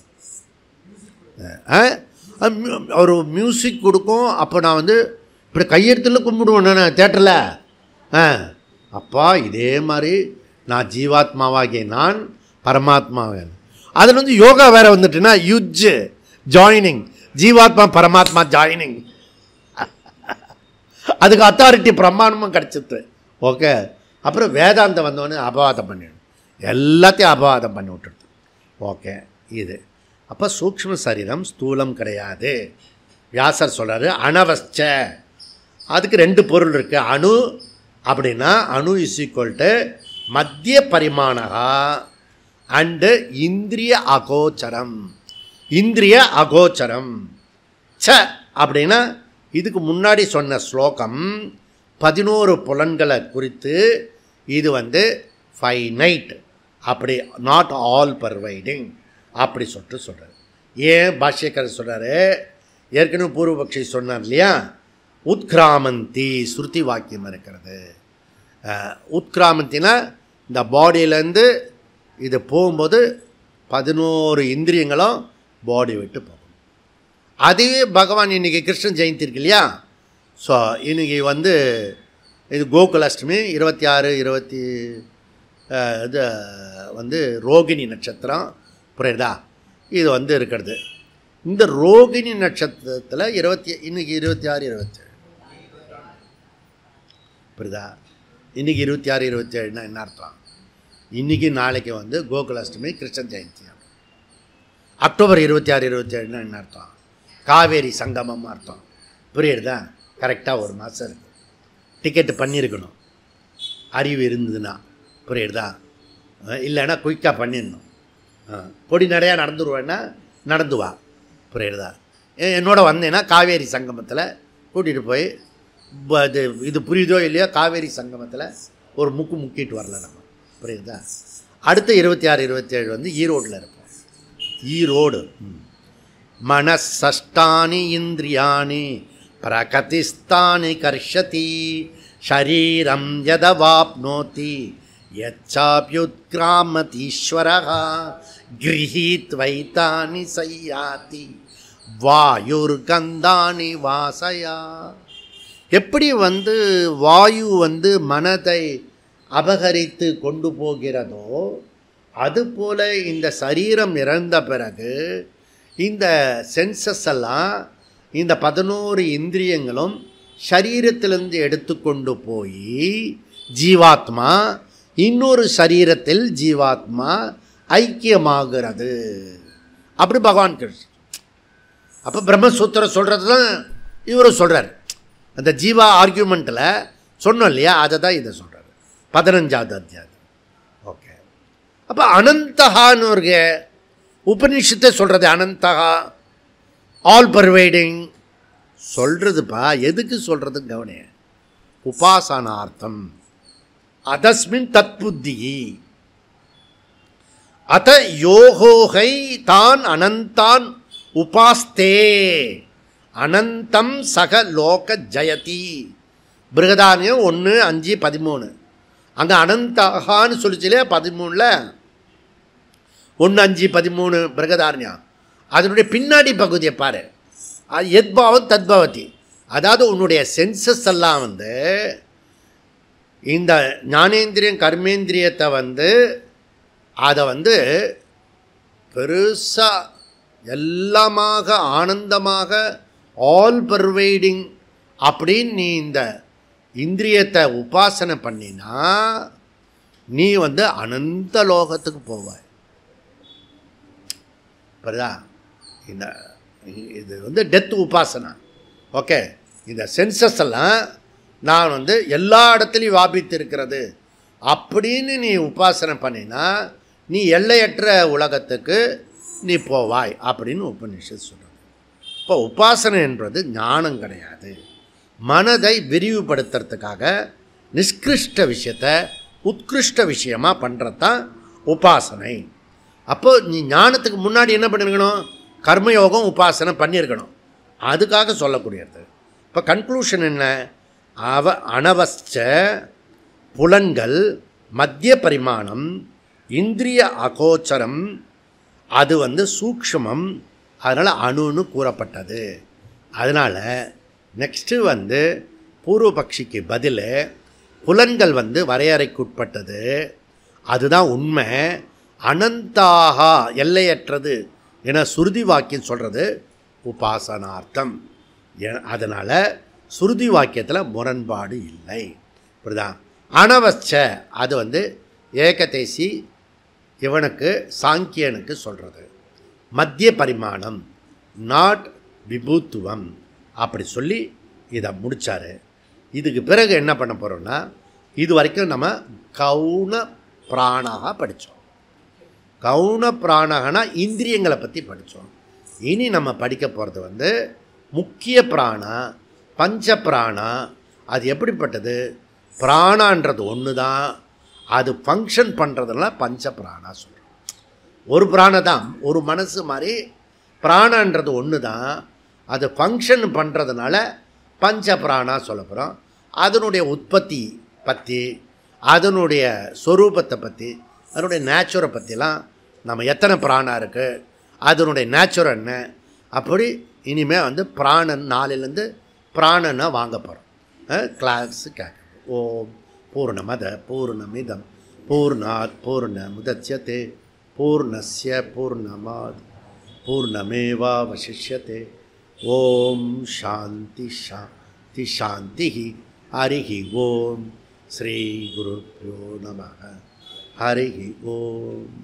அவர் மியூசிக் கொடுக்கும். அப்போ நான் இப்படி கையெழுத்தில் கும்பிடுவேன் நான் தேட்டரில். அப்பா, இதே மாதிரி நான் ஜீவாத்மாவாகிய நான் பரமாத்மாவே. அதில் யோகா வேறு வந்துட்டுன்னா ஜாயினிங், ஜீவாத்மா பரமாத்மா ஜாயினிங். அதுக்கு அத்தாரிட்டி பிரமாணமும் கிடச்சிது. ஓகே, அப்புறம் வேதாந்தம் வந்தோடனே அபவாதம் பண்ணிடும், எல்லாத்தையும் அபவாதம் பண்ணி விட்டுருது. ஓகே, இது அப்போ சூக்ஷ்ம சரீரம் ஸ்தூலம் கிடையாது. வியாசர் சொல்கிறாரு அனவஸ்ச. அதுக்கு 2 பொருள் இருக்குது. அணு அப்படின்னா அணு இஸ் ஈக்குவல் டு மத்திய பரிமாணகா அண்டு இந்திரிய அகோச்சரம். இந்திரிய அகோச்சரம் ச அப்படின்னா இதுக்கு முன்னாடி சொன்ன ஸ்லோகம் 11 புலன்களை குறித்து. இது வந்து ஃபைனைட், அப்படி நாட் ஆல் பர்வைடிங் அப்படி சொல்கிறார். ஏன் பாஷ்யக்காரர் சொல்கிறாரு? ஏற்கனவே பூர்வபக்ஷி சொன்னார் இல்லையா, உத்கிராமந்தி ஸ்ருதி வாக்கியம் இருக்கிறது. உத்கிராமந்தினா இந்த பாடியிலேருந்து இது போகும்போது 11 இந்திரியங்களும் பாடி விட்டு போகும். அதுவே பகவான் இன்றைக்கி கிருஷ்ண ஜெயந்தி இருக்கு இல்லையா, ஸோ இன்றைக்கி வந்து இது கோகுலாஷ்டமி 26 20 இது வந்து ரோகிணி நட்சத்திரம் புரியுதா, இது வந்து இருக்கிறது. இந்த ரோகிணி நட்சத்திரத்தில் இன்றைக்கி 26 27 புரியுதா. இன்றைக்கி 26 27னா என்ன அர்த்தம்? இன்றைக்கி நாளைக்கு வந்து கோகுலாஷ்டமி கிருஷ்ண ஜெயந்தி. அக்டோபர் 26 27னா என்ன அர்த்தம்? காவேரி சங்கமம் அர்த்தம். புரியுறதா? கரெக்டாக ஒரு மாதம் இருக்குது. டிக்கெட்டு பண்ணியிருக்கணும் அறிவு இருந்ததுன்னா. புரியுறதா? இல்லைன்னா குயிக்காக பண்ணிடணும். பொடி நடையாக நடந்துருவேன்னா நடந்து வா. புரியுறதா? என்னோட வந்தேன்னா காவேரி சங்கமத்தில் கூட்டிகிட்டு போய் இது புரியுதோ இல்லையோ காவேரி சங்கமத்தில் ஒரு முக்கிட்டு வரல நம்ம. புரியுதா? அடுத்து 26 27 வந்து ஈரோட்டில் இருப்போம். ஈரோடு. மனசஷ்டானி இந்திரியாணி பிரகதிஸ்தானி கர்ஷதி ஷரீரம் யதவாப்னோதி யச்சாப்யுத்கிராமதீஸ்வரஹா கிரஹீத்வைதானி சய்யாதி வாயுர்கந்தானி வாசயா. எப்படி வந்து வாயு வந்து மனதை அபகரித்து கொண்டு போகிறதோ அதுபோல இந்த சரீரம் இறந்த பிறகு இந்த சென்சஸ் எல்லாம் இந்த 11 இந்திரியங்களும் சரீரத்திலிருந்து எடுத்துக்கொண்டு போய் ஜீவாத்மா இன்னொரு சரீரத்தில் ஜீவாத்மா ஐக்கியமாகிறது. அப்படி பகவான் கிருஷ்ணன். அப்போ பிரம்மசூத்திரம் சொல்கிறது தான் இவரும் சொல்கிறார். அந்த ஜீவா ஆர்கியூமெண்ட்டில் சொன்னோம் இல்லையா, அதை தான் இதை சொல்கிறார் 15வது அத்தியாயம். ஓகே. அப்போ அனந்தகான்னு ஒரு உபநிஷத்தை சொல்கிறது. அனந்தகா ஆல் பர்வைடிங் சொல்கிறதுப்பா. எதுக்கு சொல்கிறது கவனி. உபாசனார்த்தம். அதஸ்மின் தத்புத்தி அத யோகோகை தான் அனந்தான் உபாஸ்தே அனந்தம் சக லோக ஜயதி. பிருகதாரண்யம் 1:5-13. அங்கே அனந்தகான்னு சொல்லிச்சுலையா 13ல் 1:5-13 பிருகதாரண்யம். அதனுடைய பின்னாடி பகுதியை பாரு. அது எத்பாவம் தத்பவதி. அதாவது உன்னுடைய சென்சஸ் எல்லாம் வந்து இந்த ஞானேந்திரியம் கர்மேந்திரியத்தை வந்து அதை வந்து பெருசாக எல்லாமாக ஆனந்தமாக ஆல் பர்வைடிங் அப்படின்னு நீ இந்த இந்திரியத்தை உபாசனை பண்ணினா நீ வந்து அனந்த லோகத்துக்கு போவாய். புரியுதா? இந்த இது வந்து டெத் உபாசனா. ஓகே. இந்த சென்சஸ் எல்லாம் நான் வந்து எல்லா இடத்துலையும் வியாபித்து இருக்கிறது அப்படின்னு நீ உபாசனை பண்ணினா நீ எல்லையற்ற உலகத்துக்கு நீ போவாய் அப்படின்னு உபநிஷத் சொல்கிறது. இப்போ உபாசனை என்பது ஞானம் கிடையாது. மனதை விரிவுபடுத்துறதுக்காக நிஷ்கிருஷ்ட விஷயத்தை உத்கிருஷ்ட விஷயமாக பண்ணுறது தான் உபாசனை. அப்போது நீ ஞானத்துக்கு முன்னாடி என்ன பண்ணியிருக்கணும்? கர்மயோகம் உபாசனை பண்ணியிருக்கணும். அதுக்காக சொல்லக்கூடியது. இப்போ கன்க்ளூஷன் என்ன? அனவஸ்ச புலன்கள் மத்திய பரிமாணம் இந்திரிய அகோச்சரம் அது வந்து சூக்ஷ்மம். அதனால் அணுன்னு கூறப்பட்டது. அதனால் நெக்ஸ்ட்டு வந்து பூர்வபக்ஷிக்கு பதில் புலன்கள் வந்து வரையறைக்குட்பட்டது. அதுதான் உண்மை. அனந்தாகா எல்லையற்றது என சுருதி வாக்கியம் சொல்கிறது உபாசனார்த்தம். அதனால் சுருதி வாக்கியத்தில் முரண்பாடு இல்லை. இப்படிதான் அனவச்ச அது வந்து ஏகதேசி இவனுக்கு சாங்கியனுக்கு சொல்கிறது. மத்திய பரிமாணம், நாட் விபூத்துவம் அப்படி சொல்லி இதை முடித்தார். இதுக்கு பிறகு என்ன பண்ண போகிறோம்னா, இது வரைக்கும் நம்ம கவுன பிராணாக படித்தோம். கவுன பிராணகனா இந்திரியங்களை பற்றி படித்தோம். இனி நம்ம படிக்க போகிறது முக்கிய பிராணா, பஞ்ச பிராணா. அது எப்படிப்பட்டது? பிராணான்றது ஒன்று தான், அது ஃபங்க்ஷன் பண்ணுறதுனால பஞ்ச பிராணா சொல்கிறோம். ஒரு பிராண தான், ஒரு மனசு மாதிரி. பிராணன்றது ஒன்று தான், அது ஃபங்க்ஷன் பண்ணுறதுனால பஞ்ச பிராணா சொல்ல போகிறோம். அதனுடைய உற்பத்தி பற்றி, அதனுடைய ஸ்வரூபத்தை பற்றி, அதனுடைய நேச்சுரை பற்றிலாம் நம்ம எத்தனை பிராணா இருக்குது, அதனுடைய நேச்சுரல் என்ன, அப்படி இனிமேல் பிராணன் நாளிலேருந்து பிராணனை வாங்க போகிறோம். கிளாஸு கேட்க. ஓம் பூர்ணமத பூர்ணமிதம் பூர்ணாத் பூர்ணமுதச்யதே பூர்ணஸ்ய பூர்ணமாத் பூர்ணமேவாவசிஷ்யதே. ஓம் சாந்தி சாந்தி சாந்தி. ஹரிஹி ஓம். ஸ்ரீ குருப்யோ நமः. ஹரிஹி ஓம்.